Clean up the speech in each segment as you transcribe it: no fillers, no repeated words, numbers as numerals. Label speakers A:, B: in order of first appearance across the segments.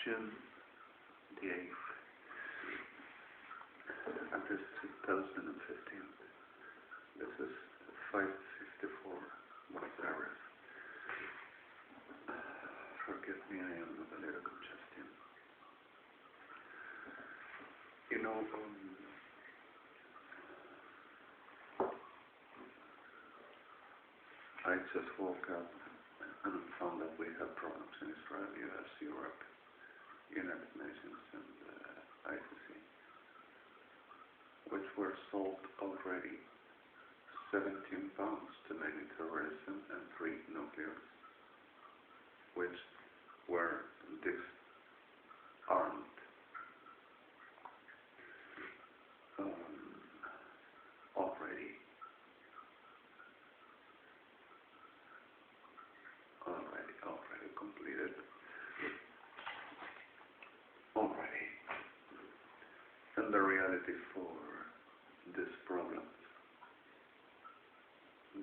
A: June the 8th, and this is 2015. This is 564 Buenos Aires. Forgive me, I am with a little congestion. You know, I just woke up and found that we have problems in Israel, US, Europe, United Nations, and ICC, which were solved already. 17 pounds to mainly terrorism and 3 nuclears, which were disarmed. Already completed. Already. And the reality for this problem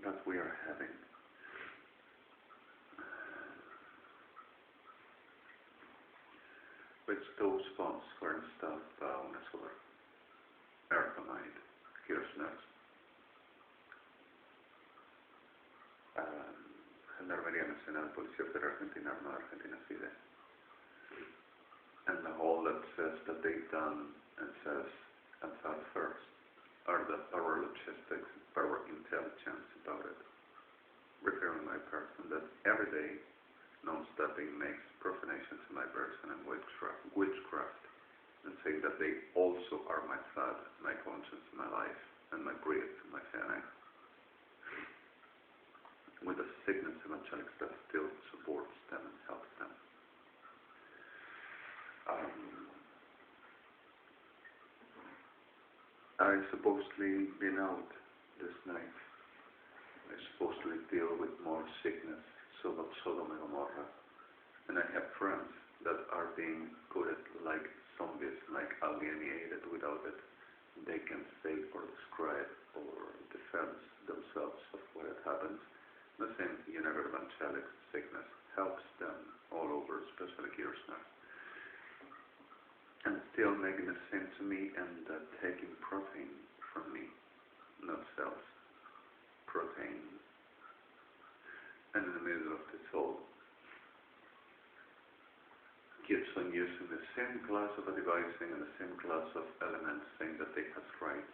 A: that we are having which those bombs were installed sobre ENFERMEDAD, Kirchner's, Gendarmería Nacional, Policía Federal Argentina, Armada Argentina, CIDE, and the whole that says that they've done and says and thought first are the power logistics, power intelligence about it, referring my person that every day non-stopping makes profanation to my person and witchcraft, and saying that they also are my thought, my conscience, my life, and my breath, my family, with the sickness evangelics that still supports them and helps them. I supposedly been out this night. I supposedly deal with more sickness, Sodom and Gomorrah, and I have friends that are being put like zombies, like alienated without it. They can say or describe or defend themselves of what had happened. The same evangelic sickness helps them all over, especially Kirchner. And still making the same to me and taking protein from me, not cells, protein. And in the middle of this all, keeps on using the same class of advising and the same class of elements, saying that they have right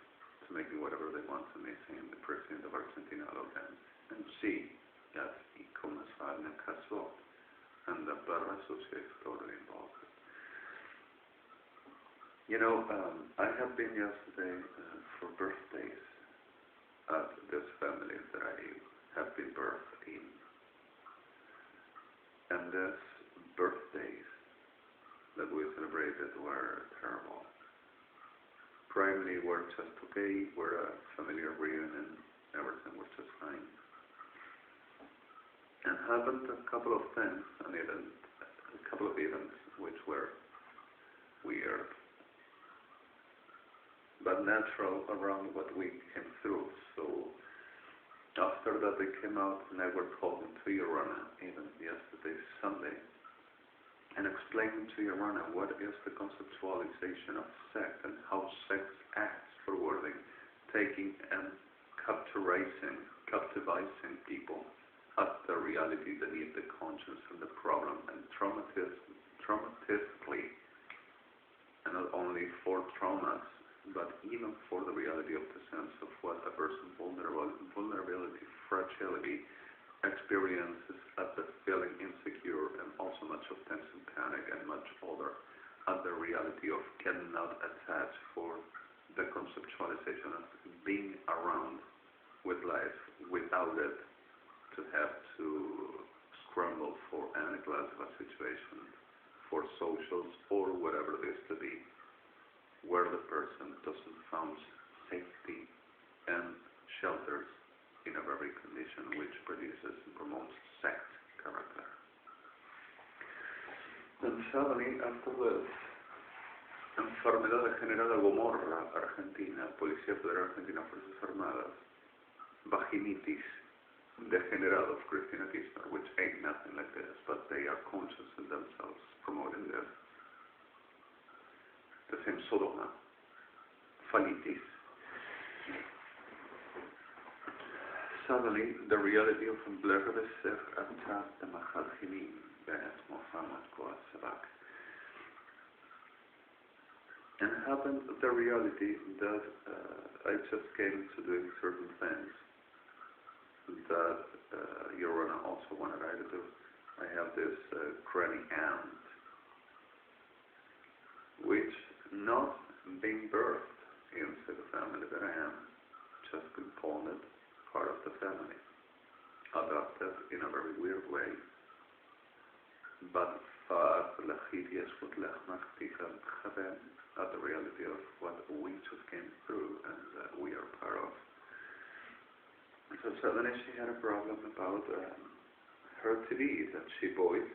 A: to make me whatever they want to me, saying the president of Argentina all of them. And see that he comes out and cuts off, and the Barra Associate is totally involved. You know, I have been yesterday for birthdays at this family that I have been birthed in. And these birthdays that we celebrated were terrible. Primarily were just okay, were a familiar reunion, everything was just fine. And happened a couple of things, a couple of events which were weird, but natural around what we came through. So after that they came out and I were talking to Yorana, even yesterday, Sunday, and explaining to Yorana what is the conceptualization of sex and how sex acts forwarding, taking and captivating people at the reality beneath the conscience and the problem, and traumatically, and not only for traumas, but even for the reality of the sense of what a person's vulnerability, fragility, experiences at the feeling insecure, and also much of tension, panic, and much other, at the reality of cannot attach for the conceptualization of being around with life without it, to have to scramble for any class of a situation, for socials or whatever it is to be, where the person doesn't find safety and shelters in a very condition which produces and promotes sect character. And suddenly, after this, enfermedad generada GOMORRA, Argentina, Policía Federal Argentina, Fuerzas Armadas, vaginitis, degenerado of Christianism, which ain't nothing like this, but they are conscious in themselves promoting this. the same Sodoma, Phalitis. Suddenly, the reality of Blair Besser attacked the Mahalchinin, Bennett Mohammed Koat Sabak. And happened the reality that I just came to doing certain things that Your Honor also wanted I to do. I have this granny aunt, which not being birthed into the family that I am, just component, part of the family, adopted in a very weird way, but at the reality of what we just came through and we are part of. So suddenly she had a problem about her TV that she bought.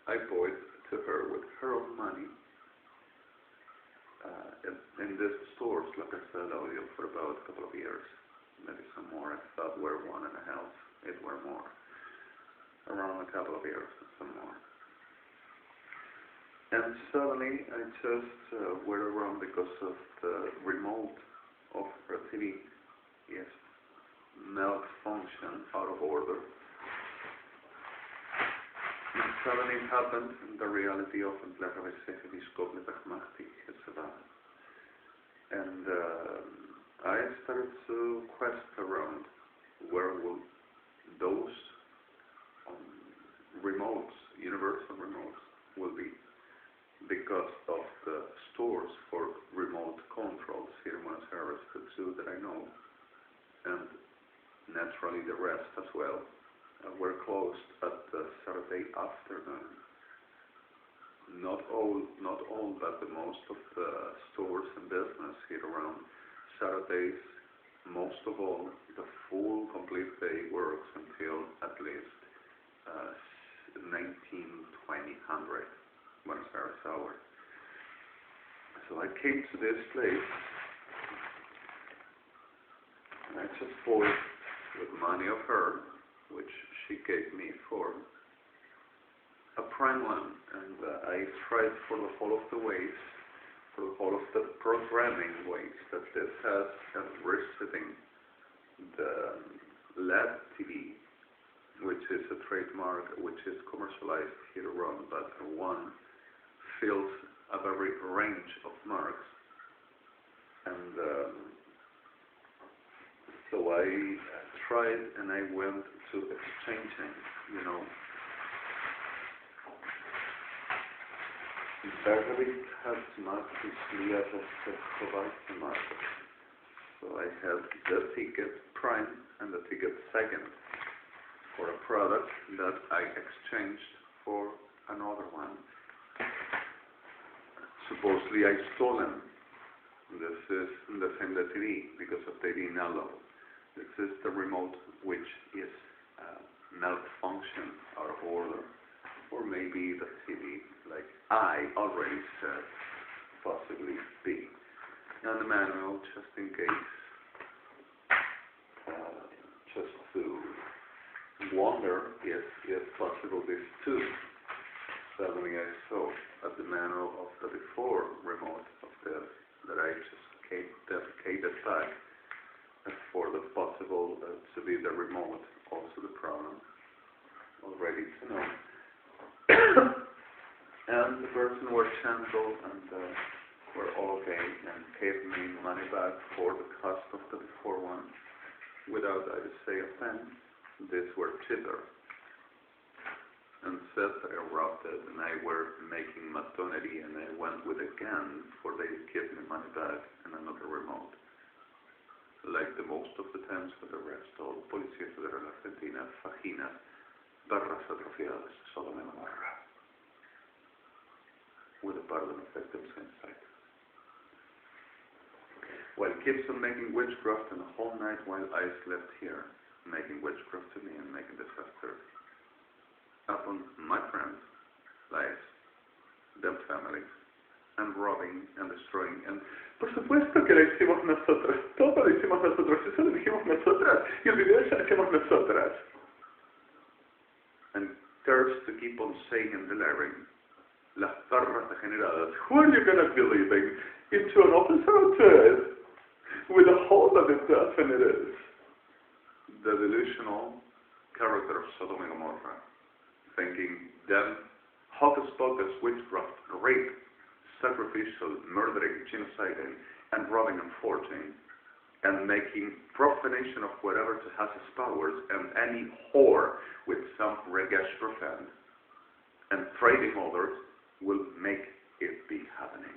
A: I bought to her with her own money in these stores, like I said, audio for about a couple of years, maybe some more. I thought were 1.5, it were more, around a couple of years, some more. And suddenly I just went around because of the remote of her TV. Yes, malfunction, out of order. And suddenly it happened in the reality of and I started to quest around where will those remotes, universal remotes, will be, because of the stores for remote controls here in Buenos Aires, the two that I know, and naturally the rest as well, were closed at the Saturday afternoon. Not all, but the most of the stores and business here around Saturdays, most of all, the full complete day works until at least 19:20 Buenos Aires hour. So I came to this place and I just bought with money of her, which she gave me for a prime one, and I tried for the whole of the ways, for the whole of the programming ways that this has, and resetting the LED TV, which is a trademark which is commercialized here around, but one fills a very range of marks. And so I tried and I went to exchanging, you know. Vergelicht has marked so I had the ticket prime and the ticket second for a product that I exchanged for another one. Supposedly I stolen. This is the same TV because of the Nalo. This is the remote which is malfunction, out of order, or maybe the TV, like I already said, possibly be. And the manual, just in case, just to wonder if possible this too. Suddenly I saw at the manual of the before remote of this that I just dedicated back for the possible to be the remote, also the problem, already to know. And the person were gentle and were all okay and gave me money back for the cost of the before one, without I would say offense. These were cheaper. And said I erupted and I were making matonity and I went with a gun for they give me money back and another remote. Like the most of the times with the rest of Policía Federal Argentina, fajinas, barras atrofiadas, solo me GOMORRA, with a pardon effect inside. Well, keeps on making witchcraft and the whole night while I slept here, making witchcraft to me and making disaster upon my friends, lives, them families, and robbing and destroying. And por supuesto que lo hicimos nosotros, todo lo hicimos nosotros, eso lo dijimos nosotras, y el video ya lo hicimos nosotras. And thirst to keep on saying and delivering. Las barras degeneradas. Who are you gonna believe in? into an opposite thread with a hole that it does, and it is the delusional character of Sodom and Gomorrah, thinking them hocus pocus, witchcraft, rape, sacrificial, murdering, genociding, and robbing and forging, and making profanation of whatever has its powers, and any whore with some regesh profane, and trading others will make it be happening.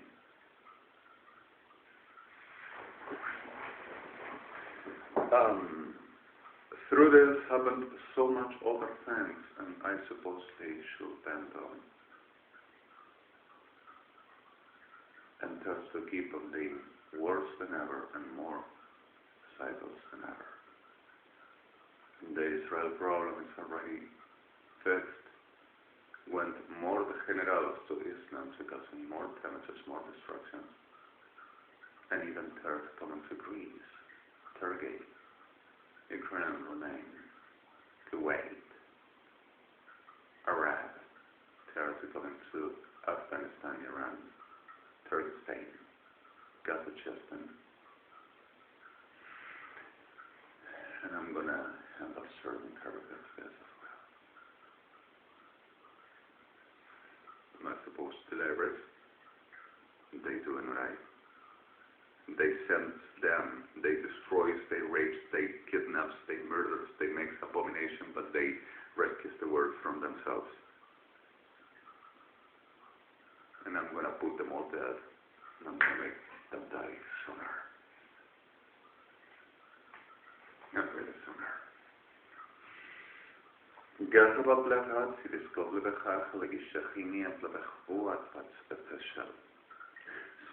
A: Through this happened so much other things, and I suppose they should bend on. And thus to keep on being worse than ever and more cycles than ever. The Israel problem is already fixed. Went more degenerados to Islam, causing more damages, more destructions, and even third coming to Greece, Turkey, Ukraine, Romania, Kuwait, Iraq, third coming to Afghanistan, Iran, Turkey, Spain, Gaza, Cheston, and I'm gonna end up serving characters this as well. Am I supposed to deliver it? They doing right. They send them, they destroy, they rape, they kidnap, they murder, they make abomination, but they rescue the world from themselves. And I'm gonna put them all dead, and I'm gonna make them die sooner. Not really sooner. Gazaba blahat, si discover the chach, legishachini, and blabechuat,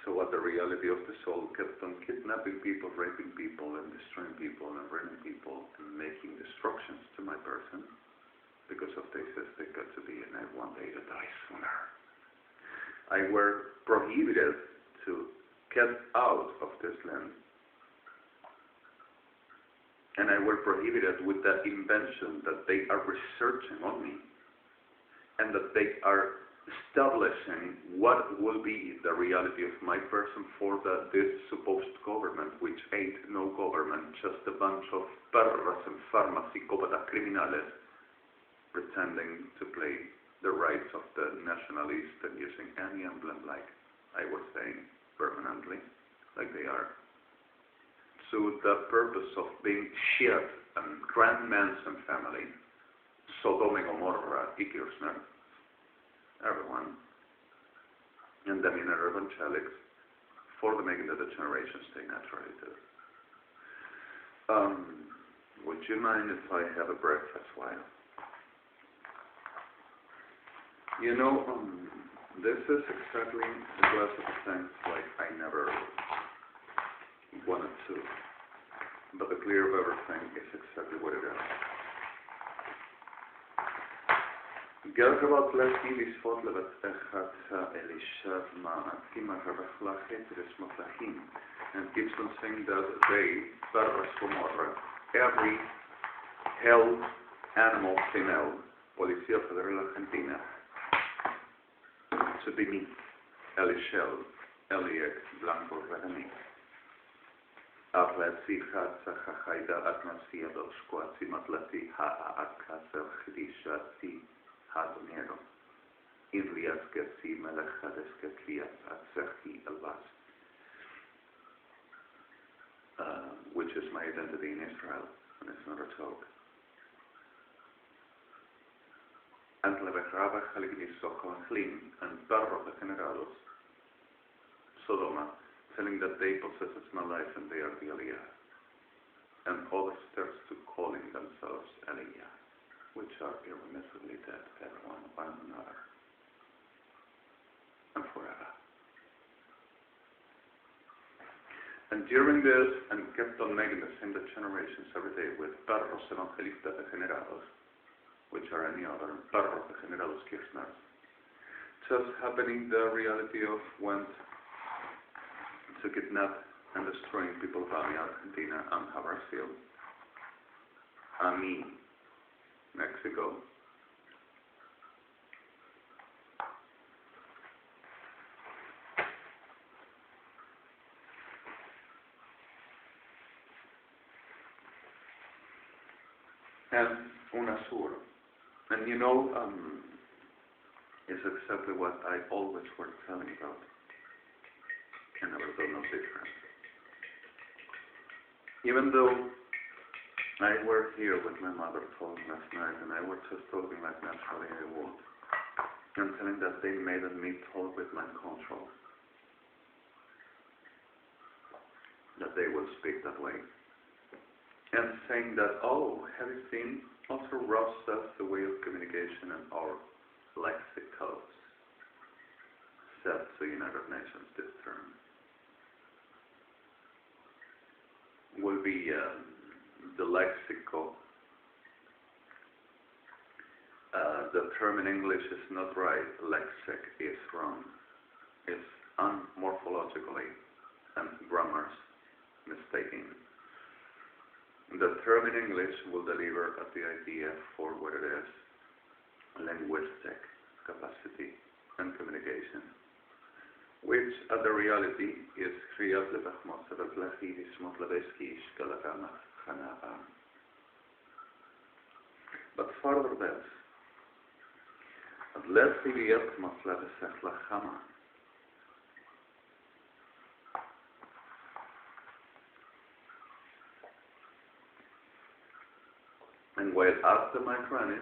A: so what the reality of the soul kept on kidnapping people, raping people, and destroying people, and running people, and making destructions to my person, because of this as they got to be, and I one day to die sooner. I were prohibited to get out of this land, and I were prohibited with the invention that they are researching on me, and that they are establishing what will be the reality of my person for this supposed government, which ain't no government, just a bunch of perras and pharmacopata criminales pretending to play the rights of the nationalists and using any emblem, like I was saying, permanently, like they are, to the purpose of being shit and Grand Manson family, Sodom and Gomorrah, Kirchner, everyone, and the inner evangelics, for the making of the generation stay naturally too. Would you mind if I have a breakfast while? You know, this is exactly the glass of things like I never wanted to, but the clear of everything is exactly what it is. Gergevat lehi lisfot levatechat elishad ma'atima harachlachet resmotlachim, and keeps on saying that they, Barras Gomorrah, every hell animal female, Policía Federal Argentina, to be me, Elishel, Eliek, Blanco, Redani. Atlatzi Hatzahaida Atmasia Doshquatzi Matlati Ha'akasel Hidishatzi Hadonero. Ilias Getsi Melechades Getlias Atsechi Elvas. Which is my identity in Israel, and it's not a joke. And Lebehraba Halignisochlim and Barro the Generalos, Sodoma, telling that they possess my life and they are the Aliyah, and others starts to calling themselves Aliyah, which are irremissibly dead, everyone, one another, and forever. And during this, and kept on making the same generations every day with perros evangelistas degenerados, which are any other perros degenerados kirchners, just happening the reality of when to kidnap and destroying people of Argentina and Brazil, and me, Mexico, and UNASUR. And you know, it's exactly what I always were telling about. I never done no different. Even though I were here with my mother talking last night, and I was just talking like naturally I would, and telling that they made me talk with mind control, that they will speak that way, and saying that, oh, have you seen also Ross says the way of communication and our lexicals, said the United Nations this term, will be the lexical. The term in English is not right. Lexic is wrong. It's unmorphologically and grammar's mistaken. The term in English will deliver at the idea for what it is: linguistic capacity and communication, which at the reality is but further this, and while after my grannies,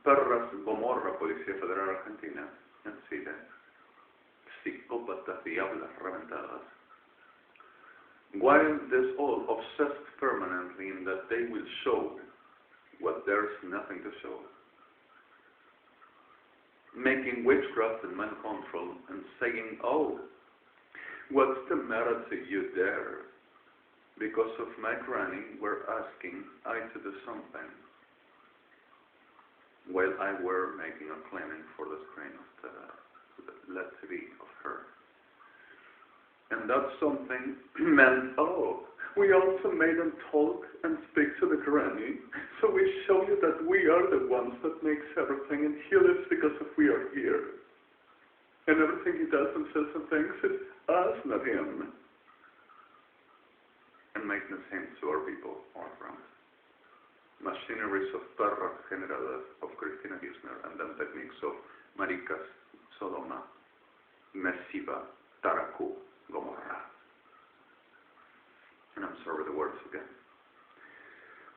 A: perras GOMORRA, Policía Federal Argentina, en Chile, psicópatas diablas reventadas, while this all obsessed permanently in that they will show what there's nothing to show, making witchcraft and mind control and saying, oh, what's the matter to you there? Because of my granny, we're asking I to do something, while I were making a claiming for the screen of the LED TV of her. And that something meant, oh, we also made them talk and speak to the granny, so we show you that we are the ones that makes everything, and he lives because of we are here. And everything he does and says and thinks is us, not him. And making the same to our people all around. Machineries of perras generadas of Cristina Kirchner, and then techniques of maricas, Sodoma, Mesiva, Taraku, Gomorrah. And I'm sorry the words again.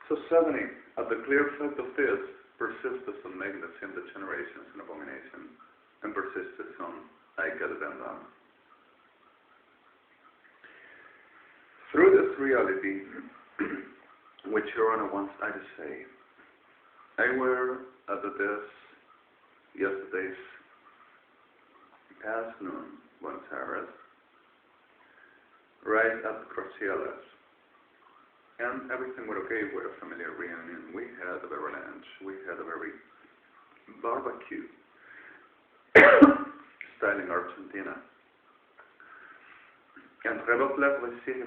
A: So 70, at the clear fact of this, persistence on making the same degenerations and abomination, and persistence on I get them done. Through this reality, which Your Honor wants I to say, I were at the desk yesterday's past noon, Buenos Aires, right at the Crocielas, and everything was okay with a family reunion. We had a very lunch, we had a very barbecue, style in Argentina. And everything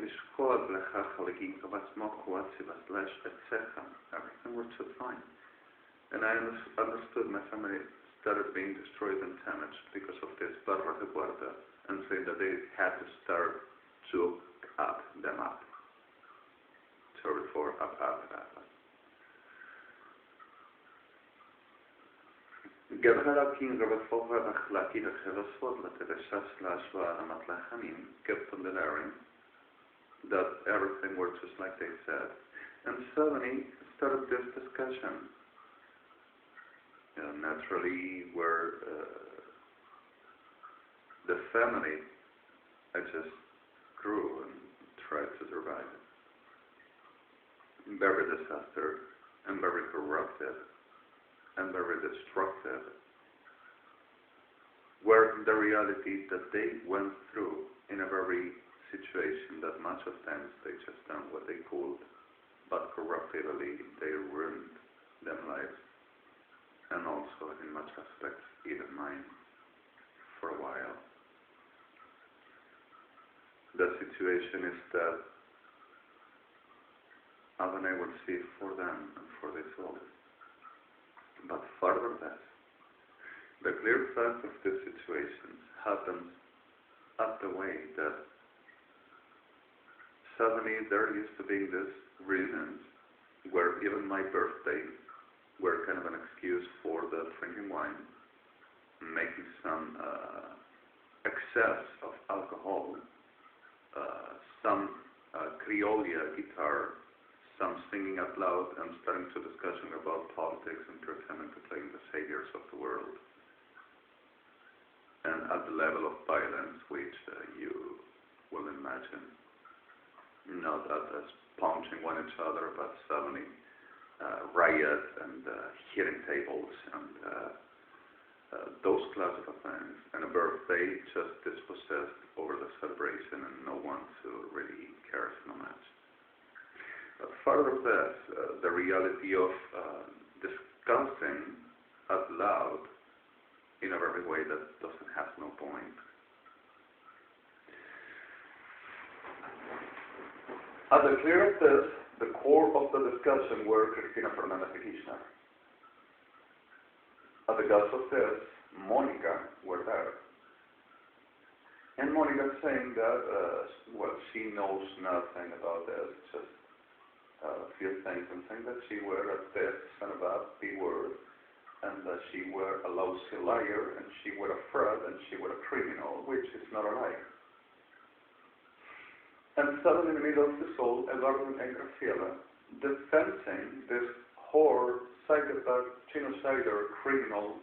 A: was just fine. And I understood my family started being destroyed and damaged because of this barra de guarda, and saying that they had to start to up them up. Sorry for up. جبهة كين ربط فوقها أخلاقي لخير صوت لتبشاش لعشوة مطلحمين kept on denying that everything worked just like they said. And suddenly started this discussion. Naturally, where the family I just grew and tried to survive. Very disaster and very corrupted and very destructive, were the reality that they went through in a very situation that much of times they just done what they could, but corruptively they ruined their lives, and also in much aspects even mine for a while. The situation is that Adonai will see for them and for their souls. But further that, the clear fact of this situation happens at the way that suddenly there used to be this reasons where even my birthday were kind of an excuse for the drinking wine, making some excess of alcohol, some criolla guitar, some singing out loud, and starting to discussion about politics and pretending to play the saviors of the world. And at the level of violence which you will imagine, not as punching one each other, but suddenly riot and hitting tables and those class of offense, and a birthday just dispossessed over the celebration and no one to really cares so much. But further that, the reality of discussing out loud in a very way that doesn't have no point. At the clear of this, the core of the discussion were Cristina Fernandez de Kirchner. At the guts of this, Monica were there. And Monica saying that, well, she knows nothing about this, just a few things, and saying that she were a this and a bad B-word, and that she were a lousy liar, and she were a fraud, and she were a criminal, which is not a lie. And suddenly in the middle of this all, Eduardo and Graciela defending this whore, psychopath, genocider, criminal,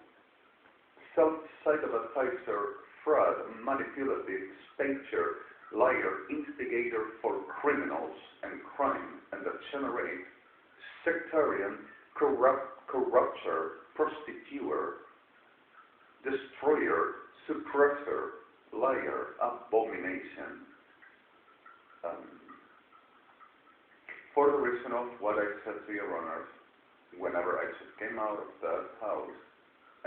A: self-psychopathizer, fraud, manipulative, stager, liar, instigator for criminals and crime, and that generate sectarian, corrupter, prostituter, destroyer, suppressor, liar, abomination. For the reason of what I said to your honors, whenever I just came out of that house,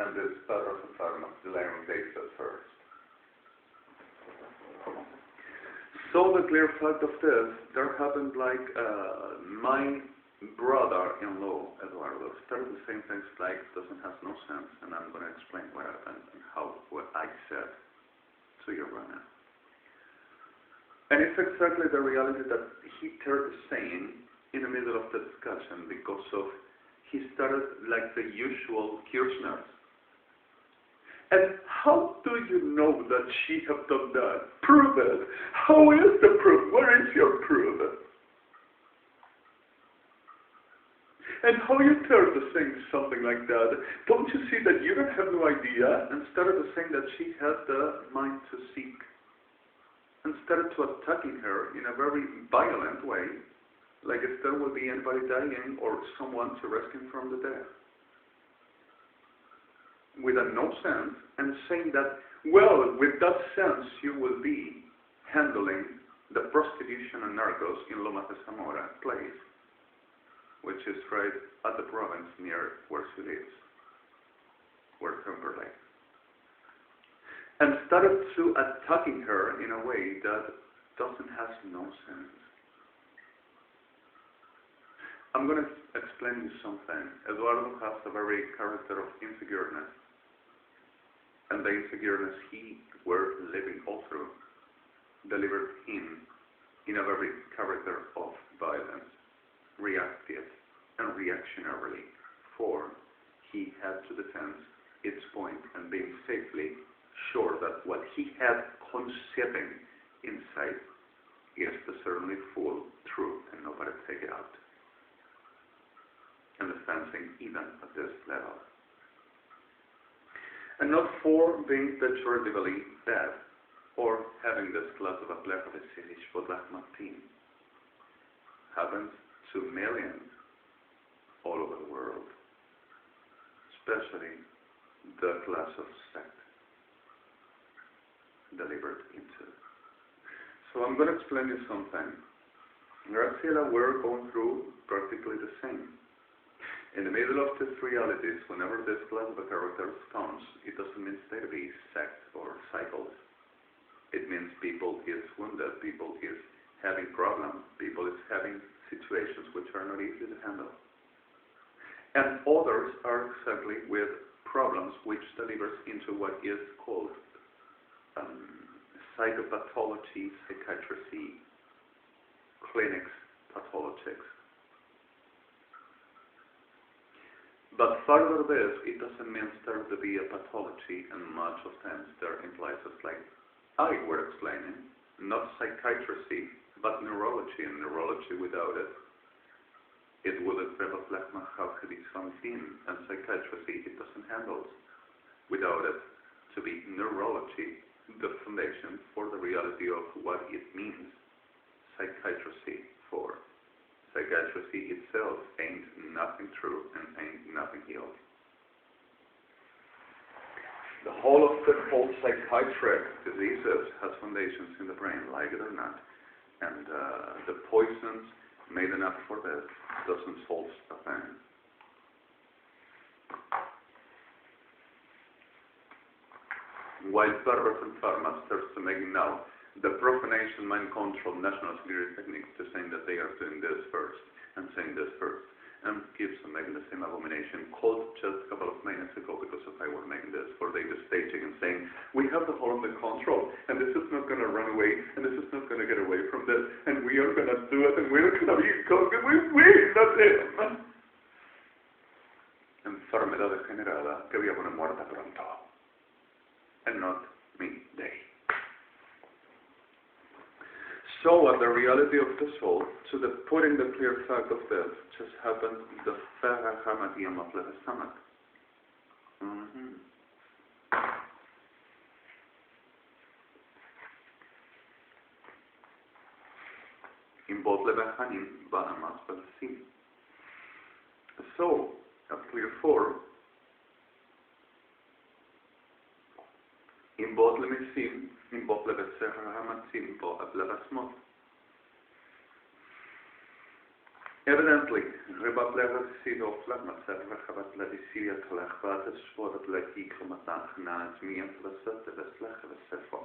A: and this Padre of glaring days at first. So the clear fact of this, there happened like my brother-in-law, Eduardo, started the same things like doesn't have no sense, and I'm going to explain what happened and what I said to your honor. And it's exactly the reality that he started saying in the middle of the discussion because of he started like the usual Kirchner. And how do you know that she have done that? Prove it. How is the proof? Where is your proof? And how you start to saying something like that? Don't you see that you don't have no idea? And started to saying that she had the mind to seek. And started to attacking her in a very violent way, like if there would be anybody dying or someone to rescue from the death. With a no sense, and saying that, well, with that sense you will be handling the prostitution and narcos in Lomas de Zamora place, which is right at the province near where she lives, where Timberlake. And started to attacking her in a way that doesn't have no sense. I'm going to explain you something. Eduardo has a very character of insegureness. And the insegureness he were living all through delivered him in a very character of violence, reactive and reactionarily, for he had to defend its point and being safely sure that what he had conceiving inside is the certainly full truth and nobody take it out. And the fencing even at this level. And not for being pejoratively bad or having this class of a plethysilish for that Martin. Happens to millions all over the world, especially the class of sect delivered into. So I'm going to explain you something. Graciela were going through practically the same. In the middle of these realities, whenever this class of a character comes, it doesn't mean they be sect or cycles. It means people is wounded, people is having problems, people is having situations which are not easy to handle. And others are exactly with problems which delivers into what is called psychopathology, psychiatry, clinics, pathologics. But further this, it doesn't mean there to be a pathology, and much of times there implies it's like I were explaining, not psychiatry, but neurology, and neurology without it, it will reflect how it is something, and psychiatry it doesn't handle. Without it, to be neurology, the foundation for the reality of what it means, psychiatry for. Psychiatry itself ain't nothing true and ain't nothing healed. The whole psychiatric diseases has foundations in the brain, like it or not. And the poisons made enough for this doesn't solve a thing. While perverts and pharmacists are making now the profanation, mind control, national security techniques to saying that they are doing this first and saying this first, and keeps on making the same abomination called just a couple of minutes ago because if I were making this for data staging and saying we have the whole under control and this is not going to run away and this is not going to get away from this and we are going to do it and we're going to be we not him. Enfermedad degenerada que había una muerta pronto. And not me, they. So the reality of the soul, to the putting the clear fact of this, just happened the VEHEMENTLY of the stomach. In both levahanim, bahamas, but sim. So, a clear form. In both lemisim, in both levesehamatim, both levasmot. Evidently, Rebat levasido flatmaser, Rechabat levisiria telechbat, Svodat leki klamatan genaat, Miem vleset, Veslech, Vesefon.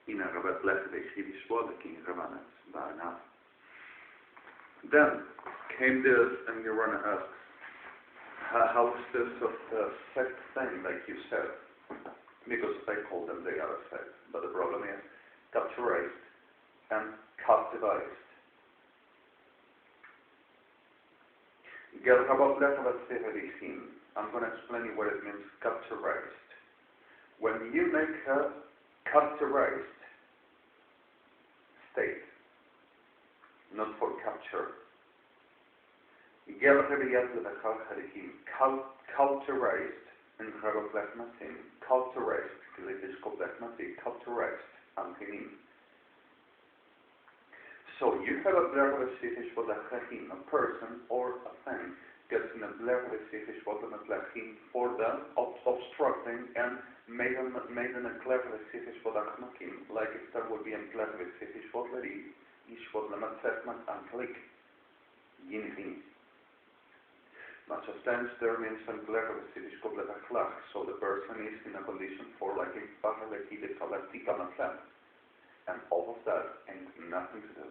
A: In a Rebat levisiria Svodak in Rebanet, Barnaf. Then came this, and you want to ask, how is this of the sect thing, like you said? Because I call them they are a sect. But the problem is capturized and captivized. I'm going to explain you what it means capturized. When you make a capturized state, not for capture, culturized and culturized, culturized, so you have a blur of a person or a thing gets in a blur of for the obstructing and made in a clever like if there would be a blur of much of times there means some clever so the person is in a condition for like in and all of that ain't nothing to do.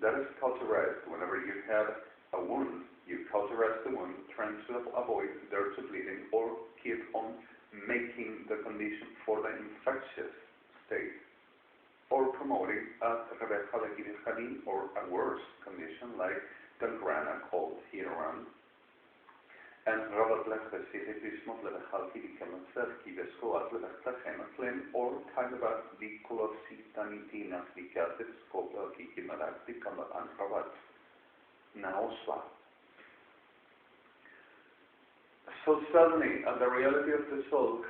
A: That is cauterized. Whenever you have a wound, you cauterize the wound, trying to avoid there to bleeding or keep on making the condition for the infectious state or promoting a or a worse condition like gangrena called hereon. And or kind of a diculositanitina flicatis scopla kikimalacticam antravat naosla. So suddenly, the reality of the soul,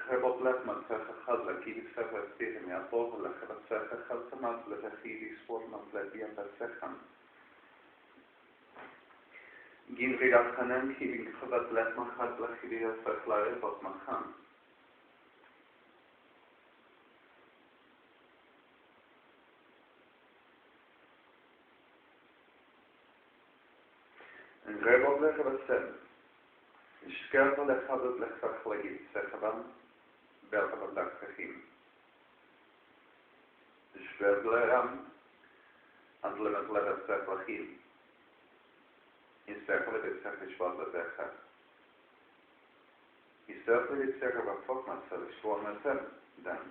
A: Schkerpe lechadot lechverglegit zechaban, berchabat lechachim. Schwergleram, and lemet levet zechachim. In zechale bet zechishvat lezecha. In zechale bet zechabat fokmat zelishvot metem, then.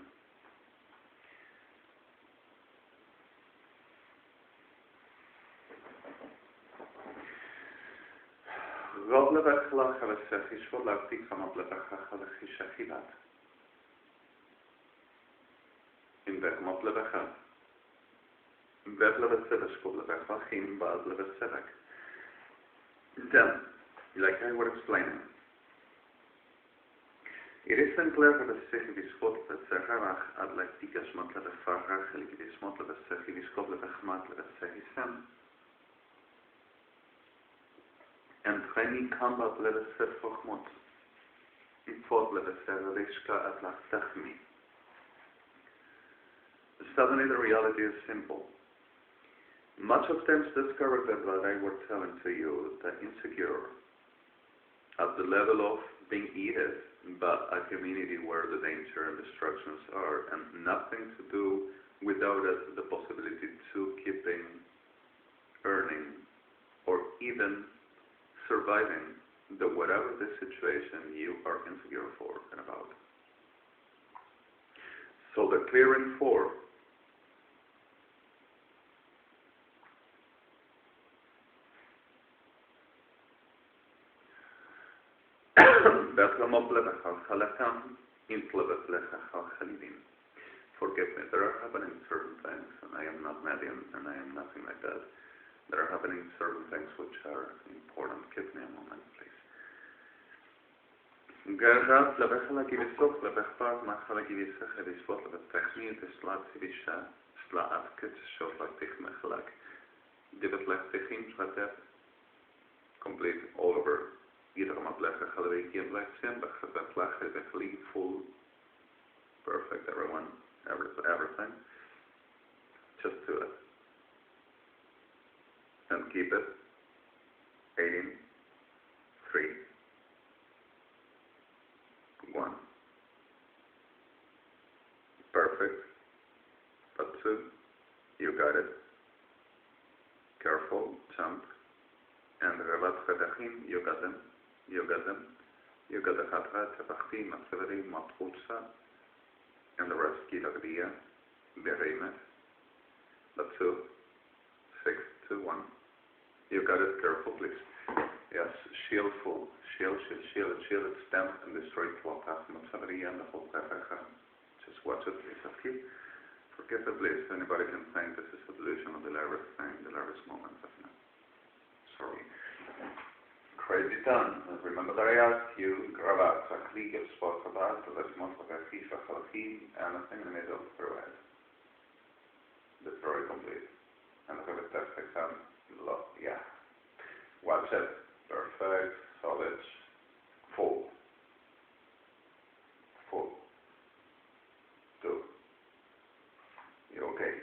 A: غاب لبخلا خلصخيش ولا بتيكا مبلبخا خلصخيش شخيلات إن بك مبلبخا بك لبسبش مبلبخا خين بعض لبسبك. Then, like I was explaining, it is unclear that the second is what the Sahara at like Tikas Matla the Farah, Helik is Matla the Sehi is Kobla the Matla the Sehi Sam. And Reni Kamba let us set for Mot. It fought let us set Rishka at La Sahmi. Suddenly the reality is simple. Much of them discovered that what I was telling to you, that insecure at the level of being eaten, but a community where the danger and destructions are, and nothing to do without the possibility to keeping, earning, or even surviving the whatever the situation you are insecure for and about. So the clearing for Forgive me, there are happening certain things, and I am not medium, and I am nothing like that. There are happening certain things which are important. Give me a moment, please. Complete all over. Iedere maand leggen, gaan we een keer blijven zijn, we gaan het leggen, we gaan full, perfect, everyone, everything. Just do it. And keep it. 18, 3, 1. Perfect. But 2, you got it. Careful, jump. And Rabat Khadahim, you got them. You got them. You got the Khatra, Tabakhi, Matsaveri, Matputsa, and the rest, Kilagriya, Behemet. But 2, 6, 2, 1. You got it, careful, please. Yes, shield full. Shield, stamp and destroy Twakas, Matsaveri, and the whole Kafaka. Just watch it, please. Okay? Forget the bliss. Anybody can think this is the delusion of the Larvis thing, the Larvis moment. Sorry. Crazy done. Remember that I asked you, grab out a click of spot about the less month of a FIFA Khalafim, anything in the middle, through it. Destroy complete. And have a test exam. Yeah. Watch it. Perfect. Solid. Full. Full. 2. You okay?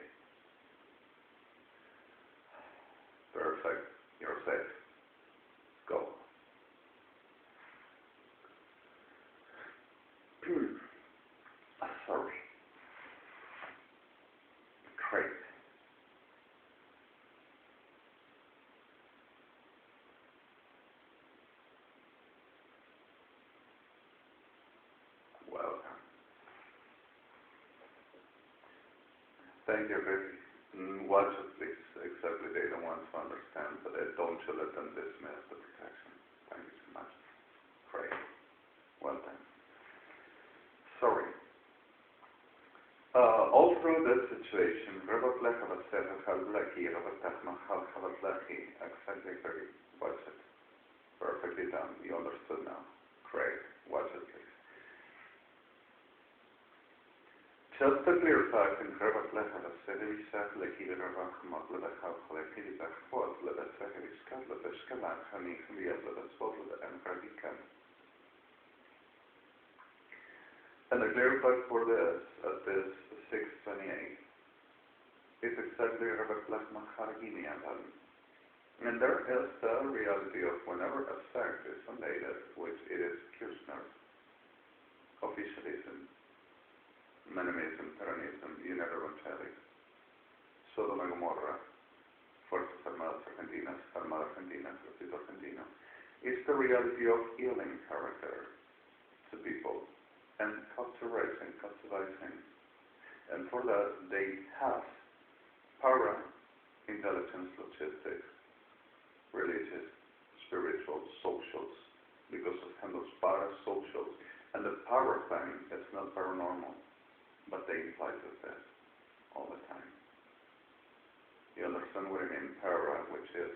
A: Perfect. You're safe. Go. Sorry. Great. Welcome. Thank you, baby. Watch it, please. Exactly, they don't want to understand, but don't you let them dismiss the protection. Thank you so much. Great. Well done. Sorry. All through this situation, exactly very. Watch it. Perfectly done. You understood now. Great. Watch it, please. Just a clear fact in Herbert Lecher, that said every sack like he did a rock mop, let a house like he did a foot, let a second is cut, let a scalan, honey, and the other, let a spot, let a emperor. And the clear fact for this, at this 628, is exactly Herbert Lechner Hargini and there is the reality of whenever a sect is fundated, which it is Kirchner, officialism, Menemism, Peronism, Evangelics, Sodom and Gomorrah, Fuerzas Armadas Argentinas, Armada Argentina, Ejército Argentino, is the reality of healing character to people and cultivating. And for that, they have power, intelligence, logistics, religious, spiritual, social, parasocials, because it handles parasocials. And the para thing is not paranormal, but they imply this all the time. You understand what I mean? Para, which is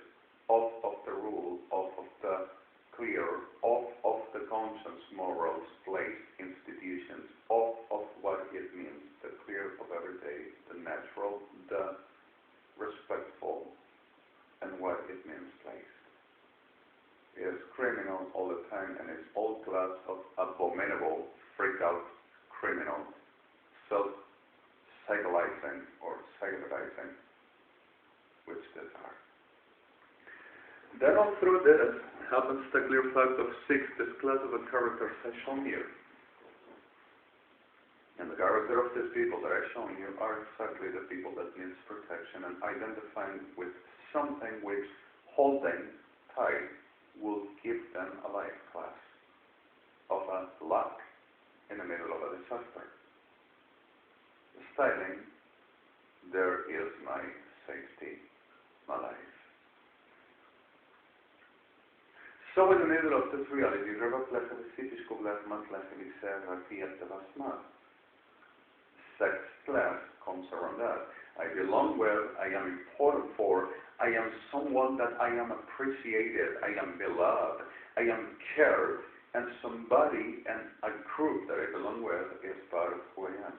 A: off of the rule, off of the clear, off of the conscience, morals, place, institutions, off of what it means, the clear of every day, the natural, the respectful, and what it means place. It is criminal all the time, and it's all class of abominable, freak-out criminal, self-psycholyzing or psychopathizing, which these are. Then all through this happens the clear fact of 6, this class of characters I shown here. And the character of these people that I shown you are exactly the people that needs protection and identifying with something which holding tight will give them a life class of a luck in the middle of a disaster. Styling, there is my safety, my life. So in the middle of this reality, sex class comes around that. I belong with, I am important for, I am someone that I am appreciated, I am beloved, I am cared, and somebody and a group that I belong with is part of who I am.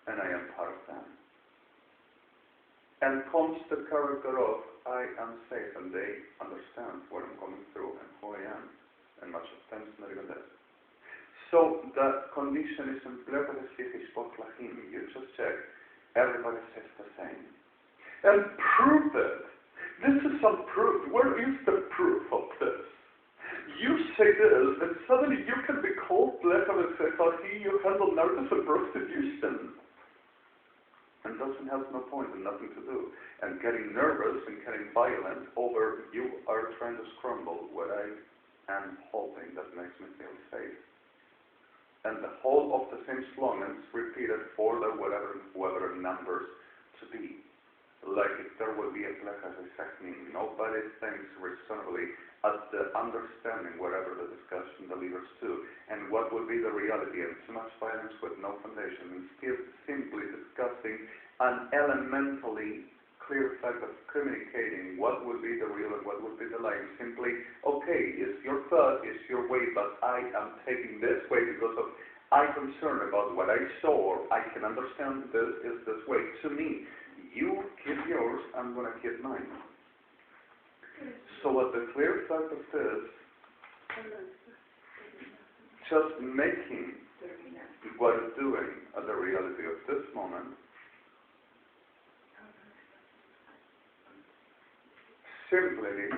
A: And I am part of them. And comes the character of I am safe, and they understand what I'm going through and who I am. And much of times not even that. So the condition is in you just check. Everybody says the same. And prove it. This is some proof. Where is the proof of this? You say this, and suddenly you can be called you handle nervous and prostitution. And doesn't have no point and nothing to do. And getting nervous and getting violent over you are trying to scramble what I am holding that makes me feel safe. And the whole of the same slogans repeated for the whoever numbers to be. Like if there will be a meaning. Nobody thinks reasonably at the understanding whatever the discussion delivers to, and what will be the reality, and too much violence with no foundation, and still simply discussing an elementally clear fact of communicating what will be the real and what will be the lie. Simply, okay, it's your thought, it's your way, but I am taking this way because of I'm concerned about what I saw, or I can understand this is this way. To me, you keep yours, I'm going to keep mine. So what the clear fact of this, just making what it's doing at the reality of this moment, simply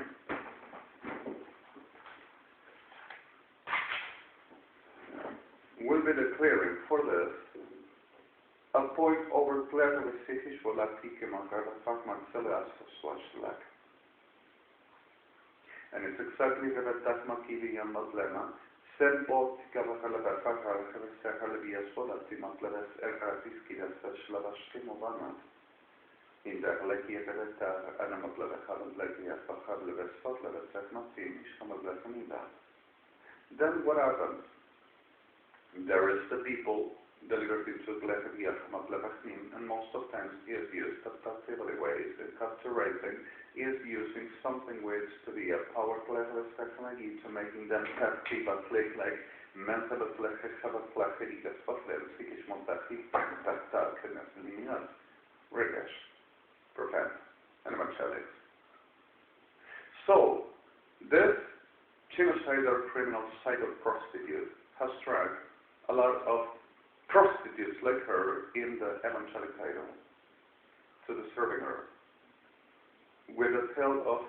A: will be the clearing for this. A point over clear with psychisch volatike mangrava fachman celas slash. And it's exactly the tasmakivi and matlema. Sen bot kavahala fakha kavahala volati matleves eratiski slash movana. In the Lakieta and a matleva Lakia Fakhableves Fatleves Sakmatim Ishamablefamida. Then what happens? There is the people delivered into Glefia Matlevachnim, and most of times is used captively ways. Capturing is using something which to be a power level technology to making them captive at like mental flexibilitas fatler, psychisch montachi, linear, regash, profane, and evangelics. So this genocidal criminal cycle prostitute has tracked a lot of prostitutes like her in the evangelic title to the serving her with the help of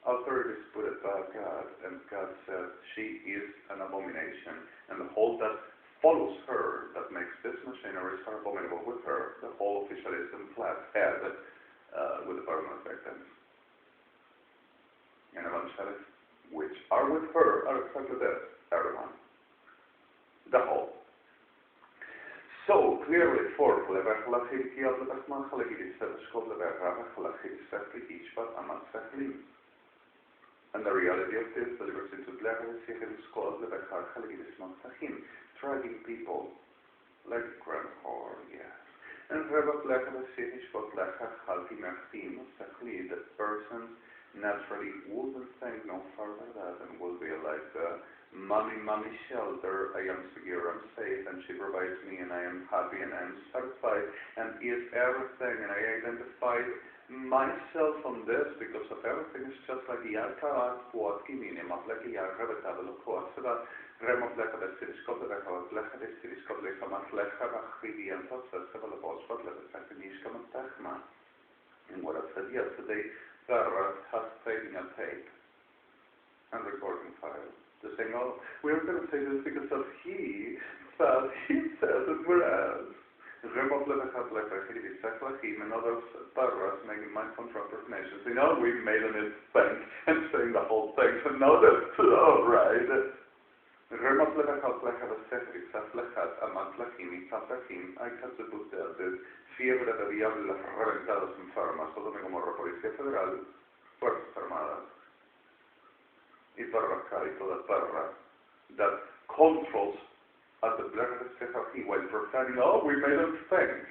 A: authorities put it by God, and God said she is an abomination, and the whole that follows her, that makes this machinery so abominable with her, the whole officialism flat head with the permanent victims. And evangelics which are with her are exactly this, everyone. The whole. So clearly for And the reality of this delivers into blackness, squad, dragging people like grandpa, yes. And the person naturally wouldn't think no further that and will be like mommy shelter, I am secure, I'm safe, and she provides me, and I am happy, and I am satisfied, and is everything, and I identify myself on this because of everything. It's just like Yaka Quatki minimum, like Yaka Betabel Quatsada, Remobleca the Citiscope, the Becca, the Citiscope, the Hamatleca, Hidi, and Festival of Oxford, the Sakinishka Matachma. And what I said yesterday, Sarah has taken a tape and recording file to say, no, we're going to say this because of he says it, whereas and others Sarahs making my contraprofanations. You know, we've made an thing and saying the whole thing, so no, that's all right. I cut the book there, the fiebre de diablo reventados enfermas, todo GOMORRA, Policía Federal, Fuerzas Armadas, y perra y toda perra, that controls at the blood of the while profaning, oh, we made them think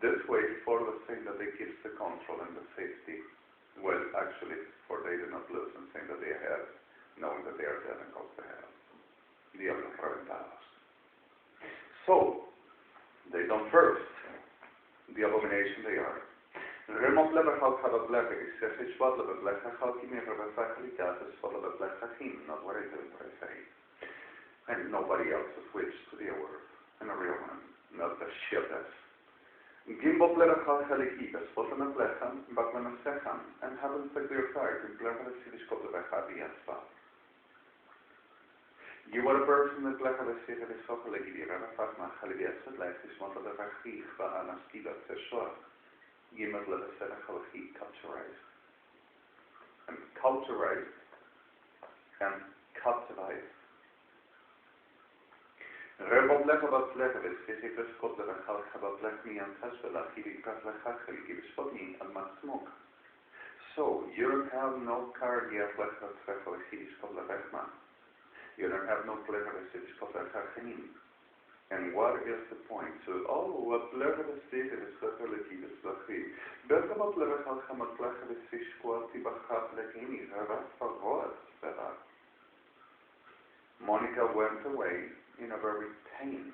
A: this way for the thing that they gives the control and the safety, well, actually, for they do not lose and think that they have, knowing that they are dead and goes to hell. Diablos reventados. So, they done first the abomination they are. Remont leverhout have a black, excessive spot of a black, how can you have a faculty gas is full of a black him, not what I do, what I say. And nobody else has switched to the word, and a real one, not the shitless. Gimbal leverhout helikibes, full of a black, but when a second, and happens to clear fire, in black of a city scope of a happy as well. You are a person that black of a city is so like you have a fast man, Halibias, like this one of the Rachich, but an Askiva, the short. You must let us set a Halachi culturized. And culturized and cultivized. Rebel black about black of it, physical scope that a house about black me and Tasvela, he did cut like Haskell, give spotting and much smoke. So, you don't have no car yet, black of a city scope like man. You don't have no pleasure of the city of and what is the point? So, oh, what pleasure of the city is literally this lucky. But about pleasure of how much pleasure of the city quality but half like any for what? Monica went away in a very pain,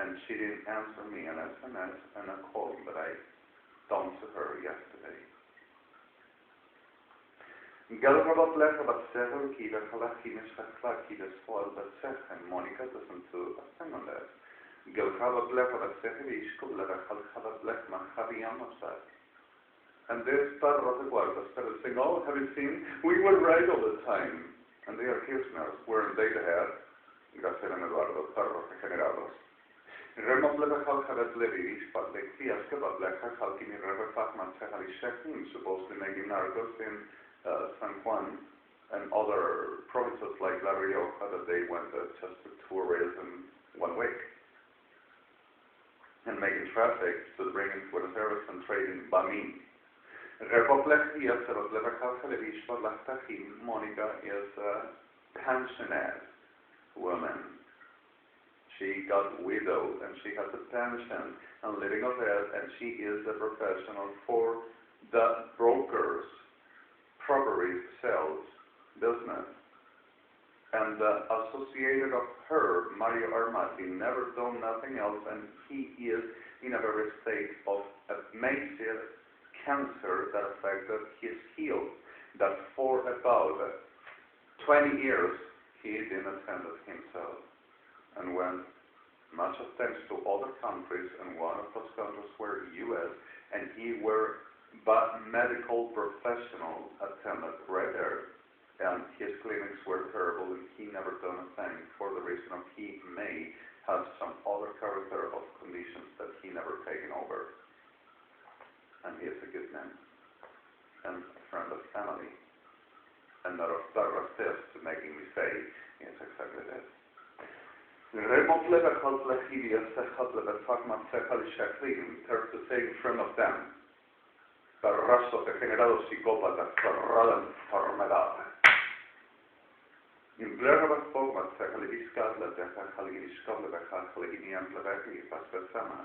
A: and she didn't answer me an SMS and a call that I done to her yesterday. Galraba black about several key that Halakimis Haklaki the spoil but set and Monica doesn't do a thing on that. Galraba black about several Ishkubla that Halhaba black man Habiam of that. And there's part of the world that started saying, oh, have you seen? We were right all the time. And they are Kirchners, weren't they the head? Gracias a Eduardo, perros regenerados. Remos black Halhabas Levis, but like Fiasca, black Halkimi River Fatman Sahari Shekim, supposed to make narcos in San Juan and other provinces like La Rioja that they went just to tourism 1 week and making traffic to bring in Buenos Aires and trading Bamin. Monica is a pensioned woman. She got widowed and she has a pension and living of it, and she is a professional for the brokers. Property sales business, and associated of her, Mario Armati, never done nothing else, and he is in a very state of a massive cancer that affected his heel, that for about 20 years he didn't attend it himself, and went much of thanks to other countries, and one of those countries were US, and he were but medical professionals attended right there, and his clinics were terrible, and he never done a thing for the reason of he may have some other character of conditions that he never taken over. And he is a good man, and a friend of family, and not of thorough test to making me say, yes, exactly that. There's to say in front of them, perrazos degenerados psicópatas, cerrada enfermedad. In blurre format sechele viscadla de chachali viscadla de chachali iniample veki pasversama.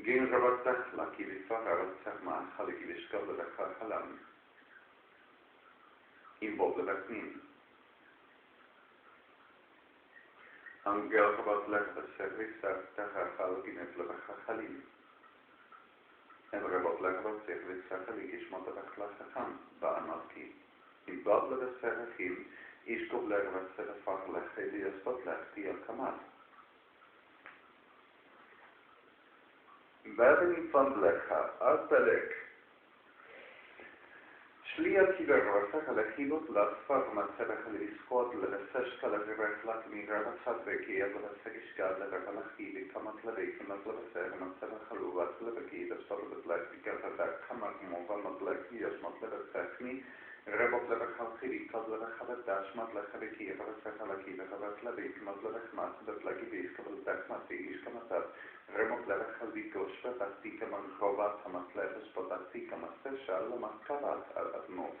A: Gen rabatach la kivifara rabatachma chali viscadla de chachalam. In boble veknin. Angel rabatlech de servisa de chachal ginefle de chachalim. En rabatlech de servisa chali gishmata de chlachacham ba'anaki. In Babel de Serafim is Gobler de Serafach Helios Botlech Tia Kamat. Werden van Blecha, Asbelek. Schliat Hiver Rasakale Hibot Las Farma Serachali Squad, the Seshkala Reflak Migra, Satveki, and the Sekishka, the Valaki, Kamat Levik, and the Leveser, and Serachalu, Leveki, the Spot of the Black, because of that Kamat Mova, not Black, yes, not Leversachni. Rebot levechal chili, kod levechal dash, mat lechaviki, evasechal aki, vechavas levik, mat levechmat, betlaki vis, kabel dachmat, ish kamatat, remot levechal vikosh, vetastika man chovat, hamat leves, potastika maseshal, mat kavat, at not.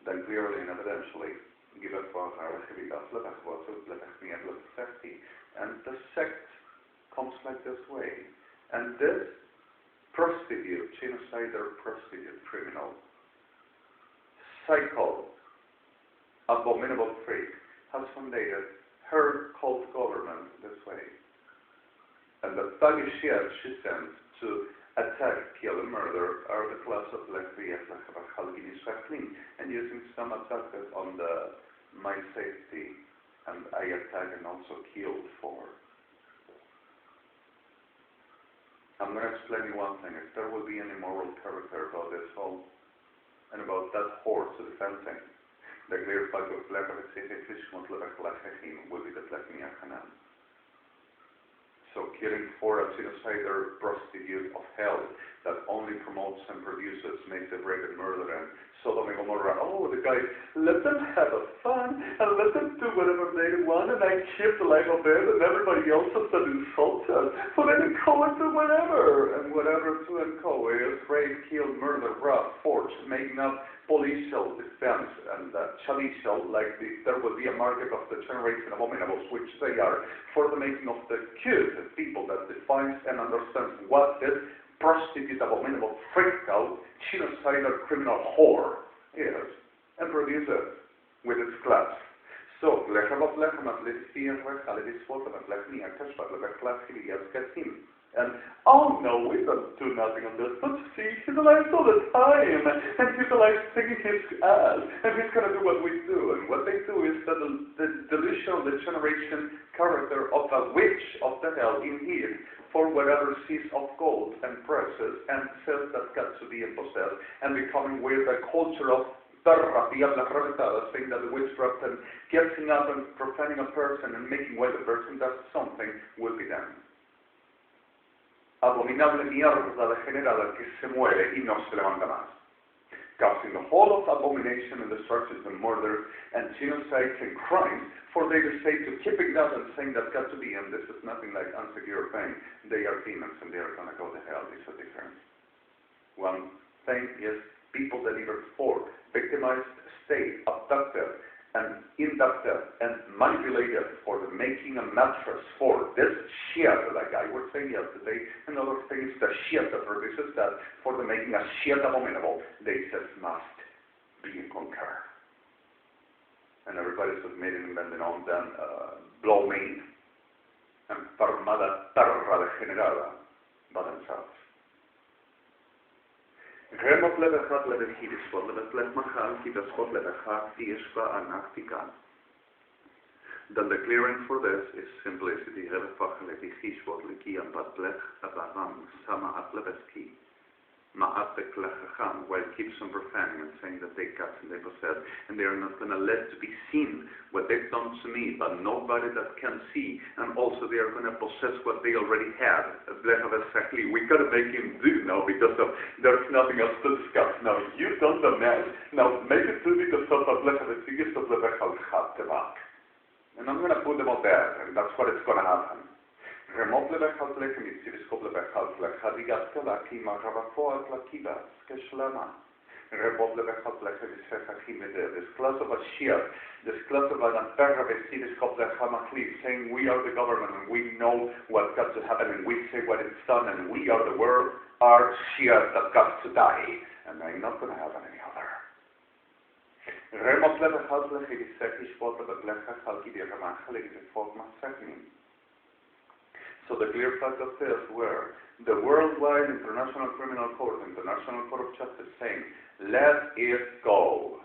A: Then clearly and evidentially, give us for our lechavidas, levechvotzut, levechmiad, levechsechti, and the sect comes like this way. And this prostitute, genocider prostitute criminal, psycho, abominable freak, has fundated her cult government this way. And the thuggish yet she sends to attack, kill, and murder are the class of lesbians, and using some attacks on my safety, and I attack and also killed for. I'm going to explain you one thing. If there will be any moral character about this whole and about that horse to defending, the clear fact of will be the Plechnia Hanan. So killing for a genocider prostitute of hell that only promotes and produces, makes a rape and murder and Sodom and Gomorrah. Oh, the guys, let them have a fun and let them do whatever they want, and I keep the life of it, and everybody else has to insult us. So let them go and do whatever. And whatever to and co is rape, kill, murder, rob, forge, making up policial defense and chalicial, like there will be a market of the generation of abominables, which they are, for the making of the cute people that defines and understands what this prostitute, abominable, freaked out, genocidal, criminal whore is, and produce it with its class. So, and oh no, we don't do nothing on this, but see, he's alive all the time, and he's alive singing his ass, and he's going to do what we do. And what they do is that the delusional degeneration character of a witch of the hell indeed, for whatever sees of gold and precious, and says that got to be possessed, and becoming with a culture of saying that the witchcraft and getting up and profaning a person and making way the person does something will be done. Abominable mierda degenerada que se muere y no se levanta más, causing the whole of abomination and destructions and murders and genocides and crimes, for they to say to keeping that and saying that got to be, and this is nothing like unsecure thing, they are demons and they are going to go to hell. It's a difference. One thing is people delivered for, victimized, state, abducted, and inducted, and manipulated for the making a mattress for this shit, like I was saying yesterday. Another thing is the shit that produces that, for the making a shit abominable, they just must be conquered. And everybody's submitting and bending on them, blow-made, enfermada perra degenerada by themselves. Remot levechat levechidisvot levetlechmachal kivasvot levechat tieshva anachtikan. Then the clearing for this is simplicity. Revefach levechishvot lekiam batlech avaram sama atleveski ma'at beklechacham, while it keeps on profaning and saying that they cut and they possess, and they are not going to let to be seen what they've done to me, but nobody that can see, and also they are going to possess what they already have. We got to make him do now because of there's nothing else to discuss. Now you've done the math. Now make it do because of and I'm going to put them out there, and that's what it's going to happen. Remot levechal lechemitzivskop levechal lechadigat kalaki maravafoat lakivas keshlama.
B: This class of a shield, this class of an saying we are the government and we know what's got to happen and we say what it's done and we are the world, are shield that got to die. And I'm not going to have any other. So the clear fact of this were the worldwide International Criminal Court, International Court of Justice saying, let it go.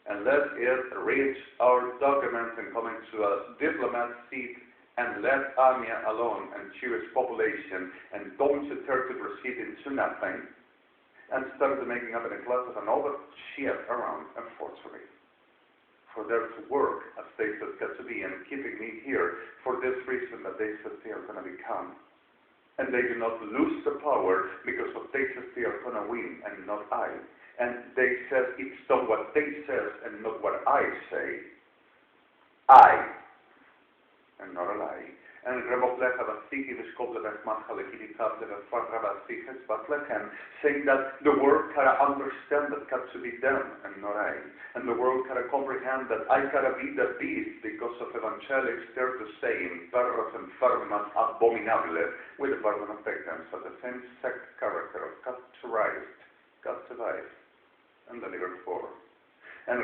B: And let it reach our documents and come into a diplomat seat and let AMIA alone and Jewish population and don't you dare to proceed into nothing and started making up in a class of another shit around and forgery. For there to work as they said got to be and keeping me here for this reason that they said they are going to become. And they do not lose the power because of they said they are going to win and not I. And they said it's done what they said and not what I say. I and not a lie. And saying that the world can understand that got to be them and not I. And the world can comprehend that I gotta be the beast because of evangelics there to say in perros enfermas abominables with the burden of victims of the same sex character of God to rise, God to life, and delivered for. And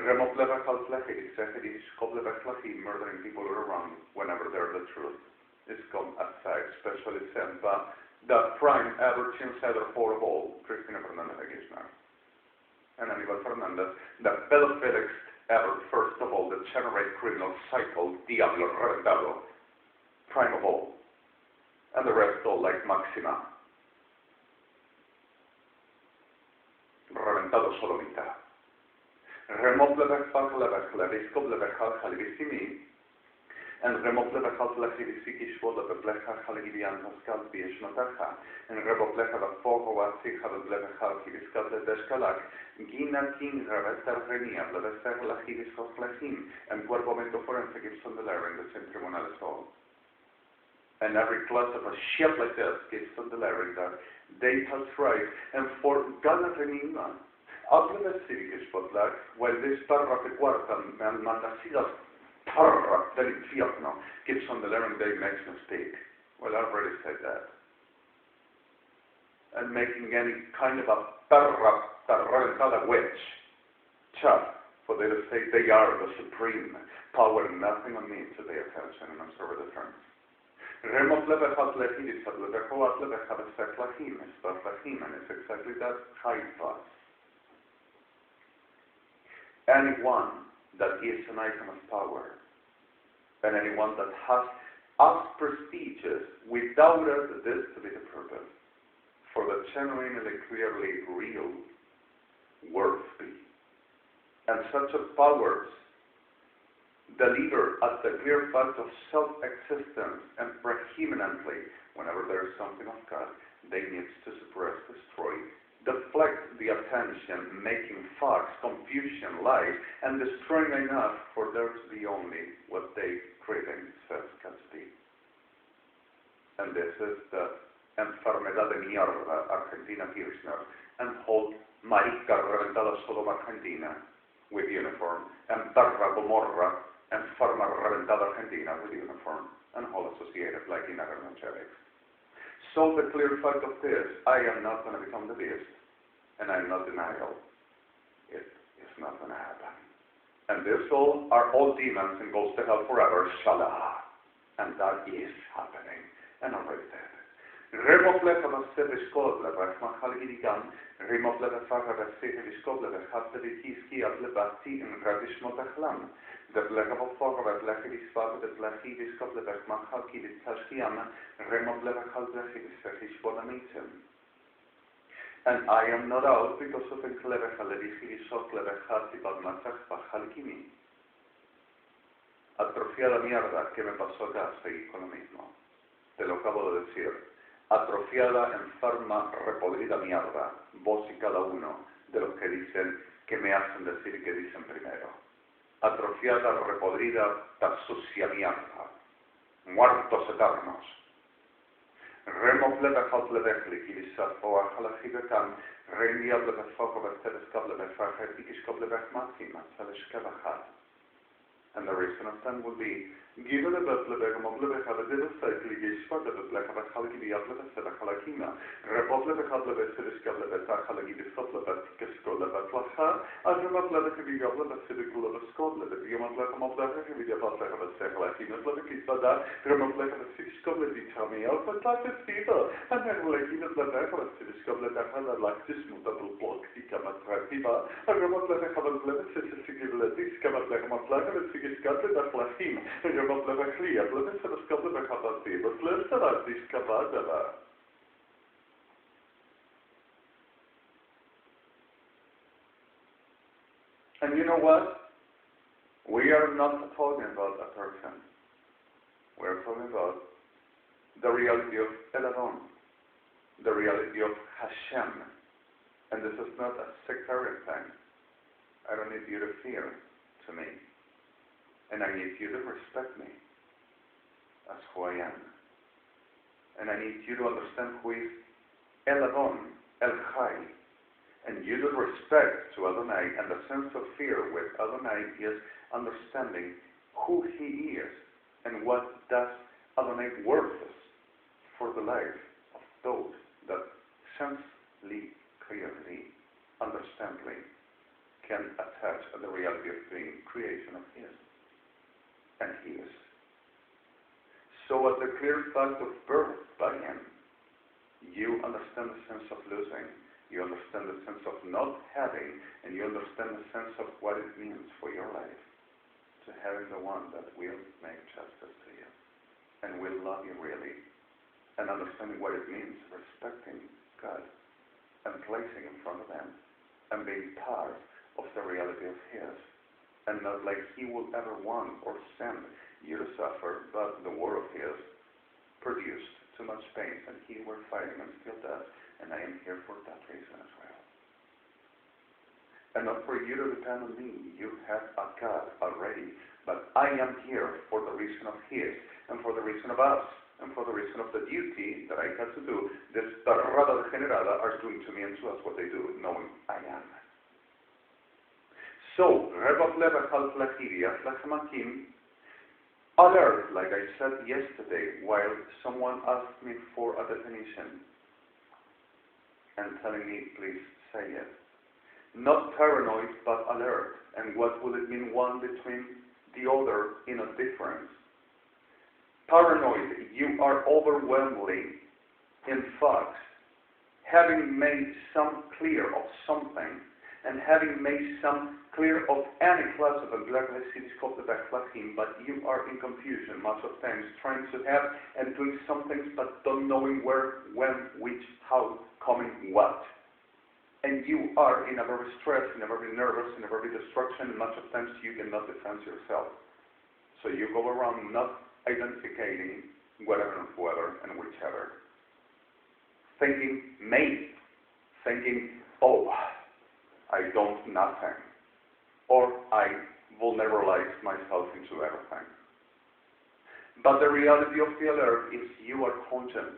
B: murdering people around whenever they're the truth. Is come aside, especially sent by the prime ever insider for all, Cristina Fernandez de Kirchner. And Aníbal Fernández, the pedophilics ever, first of all, the generate criminal cycle, Diablo Reventado, prime of all. And the rest all like Maxima. Reventado Solomita. And remoplecha chalflechivisi kishvoda beblecha chaligidian pascal bieshnotacha, and reboplecha vafogo atzicha beblecha kiviskat ledeshkalak, gina king revester renia, blevester lachivis chalflechim, and cuerpo momento forense gives on the lair in the same tribunal as all. And every class of a shit like this gives on the lair in that they has right, and for Gana renima, Ableve civicis potlak, while this parra de quarta, and mandasidas Parra del infierno gives on the learning day makes mistake. Well, I already said that. And making any kind of a parra witch, chap, for they to say they are the supreme power, nothing on me to pay attention, and I'm sorry the terms. And it's exactly that high thought. Anyone that is an item of power, and anyone that has as prestigious without this to be the purpose, for the genuinely, clearly real worthy. And such a powers deliver as the clear fact of self-existence and preeminently, whenever there is something of God, they need to suppress, destroy, deflect the attention, making facts, confusion, lies, and destroying enough for there to be only what they craving says can be. And this is the enfermedad de mierda Argentina Kirchner, and hold marica reventada Sodoma Argentina with uniform, and perra GOMORRA, and farma reventada Argentina with uniform, and all associated like in evangelics. So the clear fact of this, I am not going to become the beast, and I'm not denial. It is not going to happen. And this all are all demons and goes to hell forever, Shalah. And that is happening, and already dead. Remoplecha vasseviskobla, vachmachaligidigan, remoplecha faraveseviskobla, vachaptevikiski, atlebati, and radishmotachlam. The blecha vofoga, vachlechivisvaga, the blechiviskobla, vachmachalkivitashkiam, remoplecha chalblechivishvechishbonamitim. And I am not out because of el klevecha levichivisok levechati badmatach bachalkimi. Atrofiada mierda que me pasó acá, seguí con lo mismo. Te lo acabo de decir. Atrofiada, enferma, repodrida mierda. Vos y cada uno de los que dicen que me hacen decir que dicen primero. Atrofiada, repodrida, ta sucia mierda. Muertos eternos. Remo לבחת לבחלי, כי לסף או החלכי וכאן, רמי עד לבפוך ובסתבס קב לבפך, תיקיש קב לבח מתים, הצלש כבחת. And the reason of them will be, give it a bit lebegam of lebecha, but did a cycle, yeshvat of a black of a halaki, yableva, halakina, republic of lebesis, gableta, halagi, the supplement, kiskola, batlacha, as a matleva, the gableva, sidicula, the skobla, the biomatleka of the heavy of a seculatina, lebekisada, remotleka, the six goblet, the tummy, alpha, touch of fever, and then like even the level of sidicoblet, that had like this mutable block, the kamatrativa, and remotleka, have a lebesis, this kamatleka, Skadle da Flachim, and your mother clear, let us have a skadle back up at the but let's have this Kabadava. And you know what? We are not talking about a person. We are talking about the reality of Elavon, the reality of Hashem. And this is not a sectarian thing. I don't need you to fear to me. And I need you to respect me as who I am. And I need you to understand who is Elavon, El Chai. And you to respect to Adonai, and the sense of fear with Adonai is understanding who He is and what does Adonai worth for the life of those that sensibly, clearly, understandably can attach to the reality of being creation of His. And He is. So at the clear fact of birth by Him, you understand the sense of losing, you understand the sense of not having, and you understand the sense of what it means for your life to having the one that will make justice to you and will love you really, and understanding what it means respecting God and placing in front of Him and being part of the reality of His. And not like He will ever want or send you to suffer, but the war of His produced too much pain, and He were fighting and still does, and I am here for that reason as well. And not for you to depend on me, you have a God already, but I am here for the reason of His, and for the reason of us, and for the reason of the duty that I have to do. This Rada Generada are doing to me and to us what they do, knowing I am. So, alert, like I said yesterday, while someone asked me for a definition and telling me, please say it. Not paranoid, but alert. And what will it mean one between the other in a difference? Paranoid, you are overwhelmingly, in fact, having made some clear of something, and having made some clear of any class of a black but you are in confusion much of times, trying to have and doing some things, but don't knowing where, when, which, how, coming, what. And you are in a very stressed, in a very nervous, in a very destruction, and much of times you cannot defend yourself. So you go around not identifying whatever and whoever and whichever. Thinking, maybe, thinking, oh, I don't nothing. Or I vulnerabilize myself into everything. But the reality of the alert is you are conscious.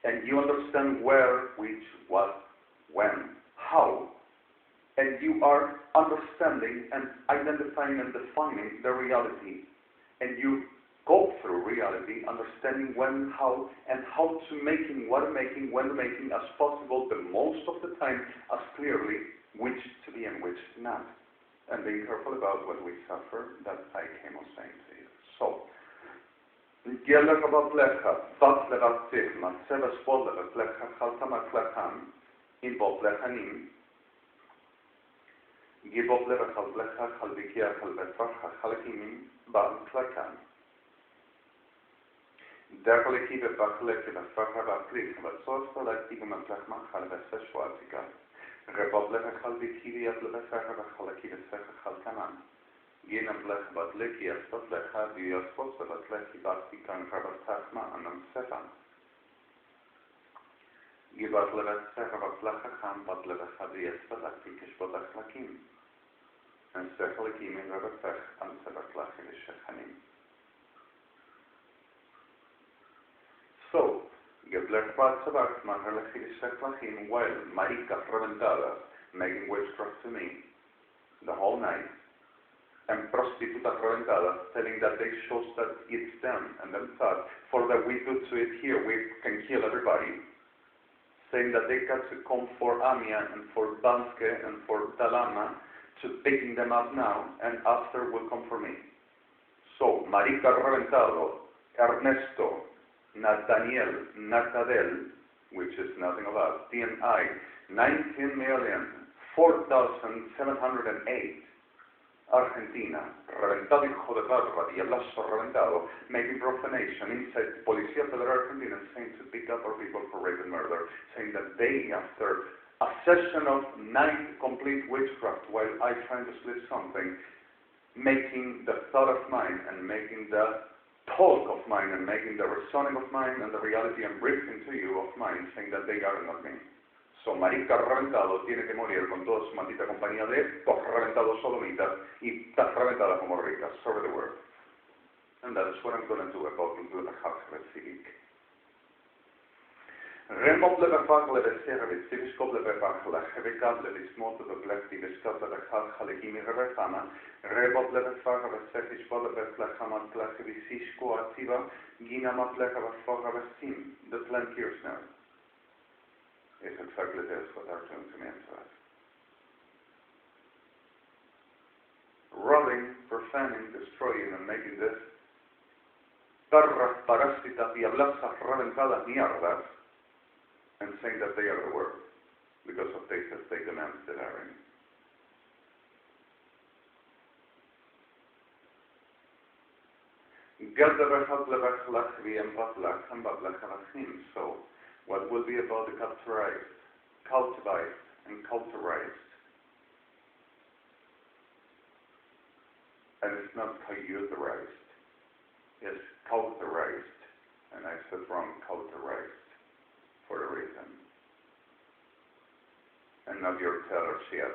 B: And you understand where, which, what, when, how. And you are understanding and identifying and defining the reality. And you go through reality, understanding when, how, and how to making, what making, when making as possible, the most of the time, as clearly, which to be and which not. And being careful about what we suffer, that I came on saying to you. So, Gela Kabablecha, Batleva Tigma, Sevas Bodleva Blecha, Haltama Klecham, in Boblechanim, Gibobleva Halblecha, Halbikia, Halbetracha, Halakimim, Ban Klecham. Dergelijke de Bachleke, de Fakaba Plik, wat zoals de Latigum en Plechma, Halbessa Schwatika. Republika Halbikiria, Plebefaka, Halaki, de Seka Halkanan. Gina Blech, but Leki, as Potlecha, the Asposa, but Leki, Bastika, and Rabatachma, and Sevan. Give us Levet Seka, but Lechacham, but Levecha, the Espalakikish, but Lakim. And Sekalakim in Rabatach, and Sebaklakish Shechanim. So, Gebler Patzabak, Mahalachim, well, maricas reventadas, making witchcraft to me the whole night, and prostitutas reventadas, telling that they shows that it's them, and then thought, for that we do to it here, we can kill everybody, saying that they got to come for Amia and for Danske and for Dalama to picking them up now, and after will come for me. So, Marica Reventado, Ernesto, Nathaniel, Natadel, which is nothing of us, DNI, 19,004,708, Argentina, reventado hijo de perra, diablazo reventado, making profanation inside the Policía Federal Argentina, saying to pick up our people for rape and murder, saying that they, after a session of 9 complete witchcraft, while I trying to slip something, making the thought of mine and making the talk of mine and making the reasoning of mine and the reality I'm breathing to you of mine, saying that they are not me. So, marica reventado tiene que morir con toda su maldita compañía de estos reventados sodomitas y tan reventadas como ricas sobre the world. And that is what I'm going to do about the Hatzvesilik. Remop levefag leveservis, tiviskop levefag lehevekab levismot leveblek tiviskab levechal chalegimi revefama, rebop levefag levesefish bolevef lechamat lehevisisko ativa, ginamat lehevefag levesim, the plant hears now. Is exactly this what they're doing to me and to us. Robbing, profaning, destroying, and making this perras, parásitas, diablazas, reventadas mierdas, and saying that they are the world because of this as they demand that are in. So, what will be about the culturized, cultivated, and culturized? And it's not culturized, it's culturized, and I said wrong, culturized. For a reason. And not your tellers yet.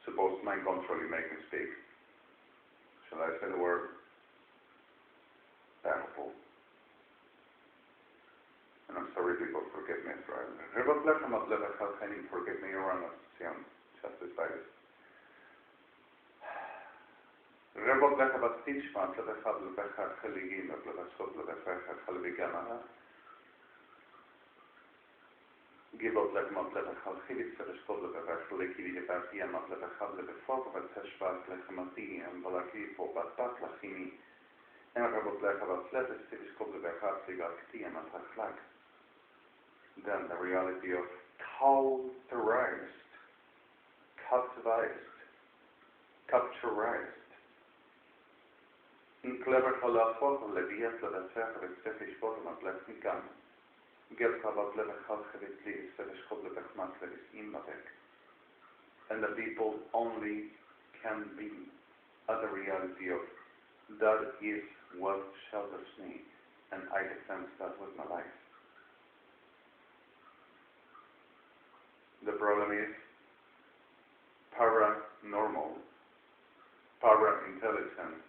B: Suppose mind control you make me speak. Shall I say the word? Powerful. And I'm sorry people, forgive me, Israel. Forgive me, Your Honor. Justice Bible. Give up like Matleva Halhidis for the Skola Bavashli, Kivipati, and Matleva Hable before the Teshbak, Lechamati, and Balaki for Batbat Lachimi, and Rabotleva Levis, Skola Bavashli, Gakti, and Matlachlag. Then the reality of culturized, capturized. In clever Halafo, Leviat, Levaser, Stefish Bottom, and Lechnikam. And the people only can be at the reality of that is what shelters me, and I defend that with my life. The problem is paranormal, para-intelligence,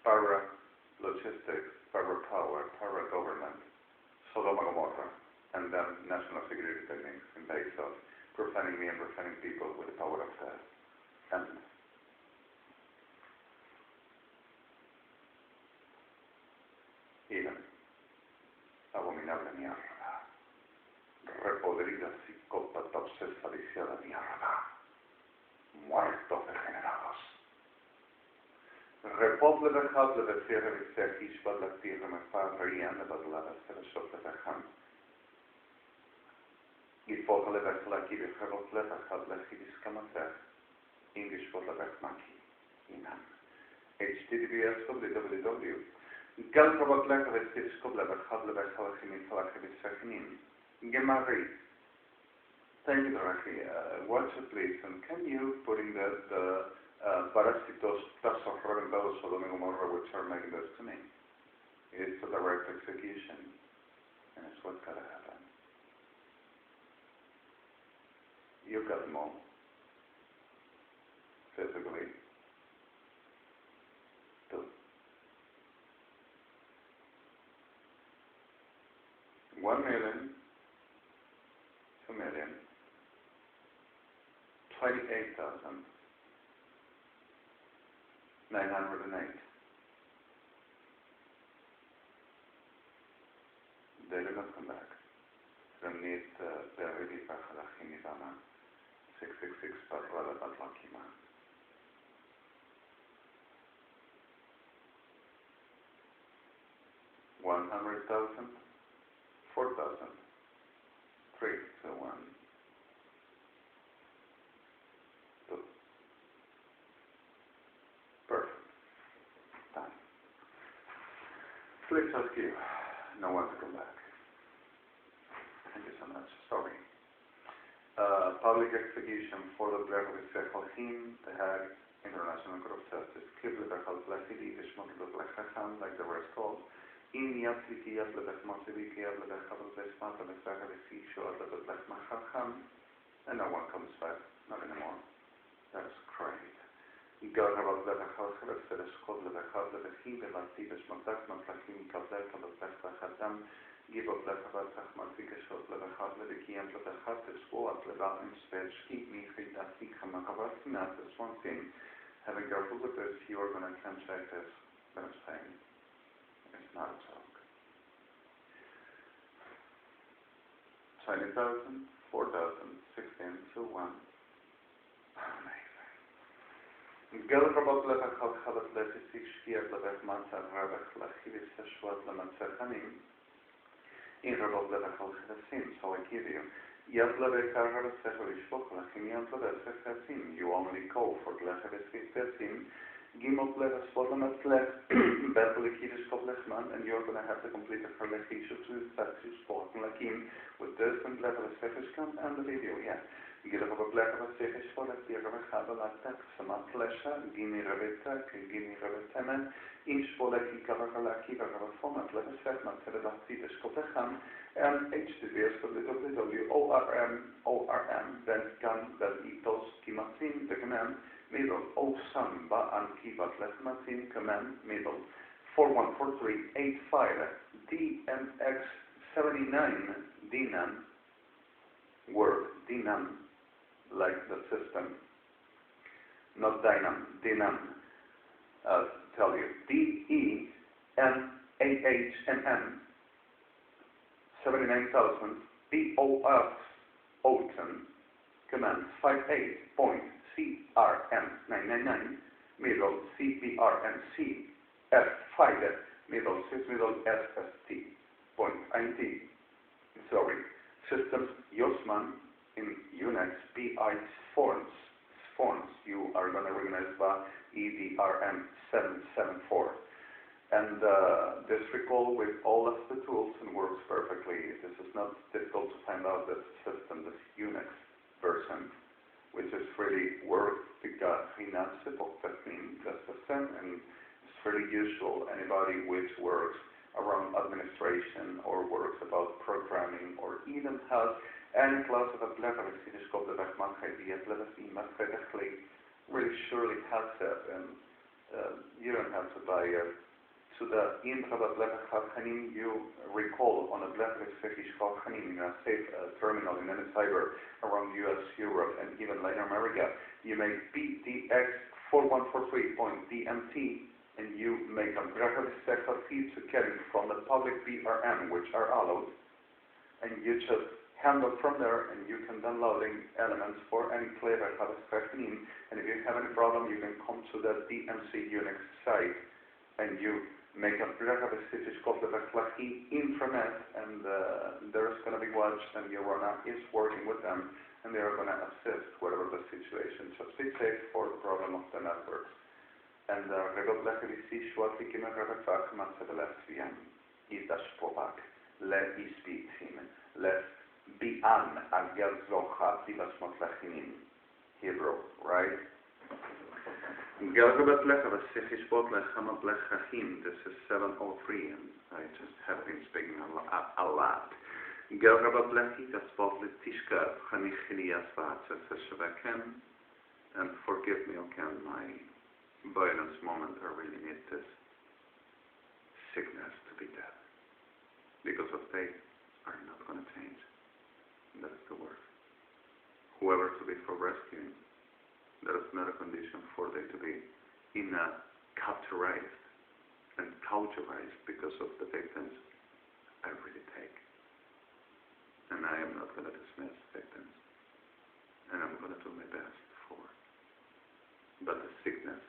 B: para-logistics, para-power, para-government. Sodoma Gomorrah, and then national security techniques in base of profaning me and profaning people with the power of and even abominable mierda, repodrida, psicópata, obsesa, viciada mierda, muertos degenerados. Repoble de Hable de Sierra de Sergish, but la tierra me fabriana, but la de Sershop de Ham. Y Fogale de Flaki de Herople de Hable Hidis Kamaser, English for the Maki, Inam. HTTPS www. Galprobat letter de Sirskobla de Hable de Halachimin Falachibis Sachinim. Gemari. Thank you, Rachi. Watch it, please. And can you put in the Parasitos, Tasos, Reventados, Sodoma and Gomorrah, which are making this to me. It's a direct execution, and it's what's got to happen. You got them all, physically, too. 1 million, 2 million, 28,908. They did not come back. Ramit Beridi Bachalachimidana 666 Parvala Batlakima. 100,000, 4,000, 3 to 1, 2. Perfect. Done. Please ask you. No one to come back. Thank you so much. Sorry. Public execution for the Black Him, The Hague, International Court of Justice, Kiblebechal Blachidi, Vishmok Blachacham, like the rest called. In Yatliki, Yatlebech Mosiviki, Yatlebech Hablebechmat, Yatlebech Havisisho, Yatlebech Machacham, and no one comes back. Not anymore. That's great. Garabal Blechal, Seleskov, Lebechal, Lebechi, Levati, Vishmatak, Matlachim, Kablech, Kablech Bachadam, Give up Blechal, Sachmatikashov, Lebechal, Lebekiam, Lebechal, Tespo, Atlebal, Spechki, Michi, Datik, Hamakavasina, that's one thing. Having careful with this, you are going to transact this, but I'm saying. It's not a joke. 20,000, 4,000, 16 to 1. Amazing. Gel Rabab Lebech Al Chabat Lefisik Shkiat Lebech Matzah Rabech Lachivis Teshwat Lematzechanim in Rabab Lebech Al Chedasim. So I give you Yad Lebech Al Rabech Sechorishvok Lachim Yad Lebech Sechasim. You only go for Lecheves Sechasim. Gimel Leves Vodlemet Lech, Berbelikidis Koblechman, and you're going to have to complete the Perlechis of the Taxis Spoken Lakim with this and Level Sefishkan and the video, yeah. Gilab of Black of a Sefish for the Tirabachaba Latak, Samat Lesha, Gimi Rabetak, Gimi Rabetemen, Inch Voleki Kavakalaki, Vavafomat, Leves Setman, Telebatis Koblecham, and HTTPS ORM, then can that Itos Kimatin, the command. Middle, Samba and Kivat Lechmatin, command, middle, 414385, DMX79, DNAM, word, DNAM, like the system, not Dynam, DNAM, tell you, DENAHNM, 79,000, BOF, Oten, command, 58.CRM999, middle CPRMC, F5, middle SST, point IT, sorry, systems Yosman in Unix, PI forms, you are going to recognize by EDRM774. And this recall with all of the tools and works perfectly. This is not difficult to find out this system, this Unix version, which is really worth because the system, and it's really usual. Anybody which works around administration or works about programming or even has any class of a really surely has it, and you don't have to buy it. So the you recall on a in a safe terminal in any cyber around US, Europe, and even Latin America. You make PTX4143.DMT and you make a feed to get it from the public BRM, which are allowed, and you just handle from there, and you can download elements for any flavor have a specific. And if you have any problem, you can come to the DMC Unix site and you make a specific called the INFERMED, and there's going to be watched, and Yorona is working with them, and they are going to assist whatever the situation. Just be safe for the problem of the networks. And Hebrew, right? This is 703, and I just have been speaking a lot. And forgive me, okay, my violence moment, I really need this sickness to be dead. Because of pain,
A: are not going to change. That's the word. Whoever to be for rescuing, that is not a condition for they to be in a capturized and cauterized because of the victims I really take. And I am not going to dismiss victims. And I'm going to do my best for. But the sickness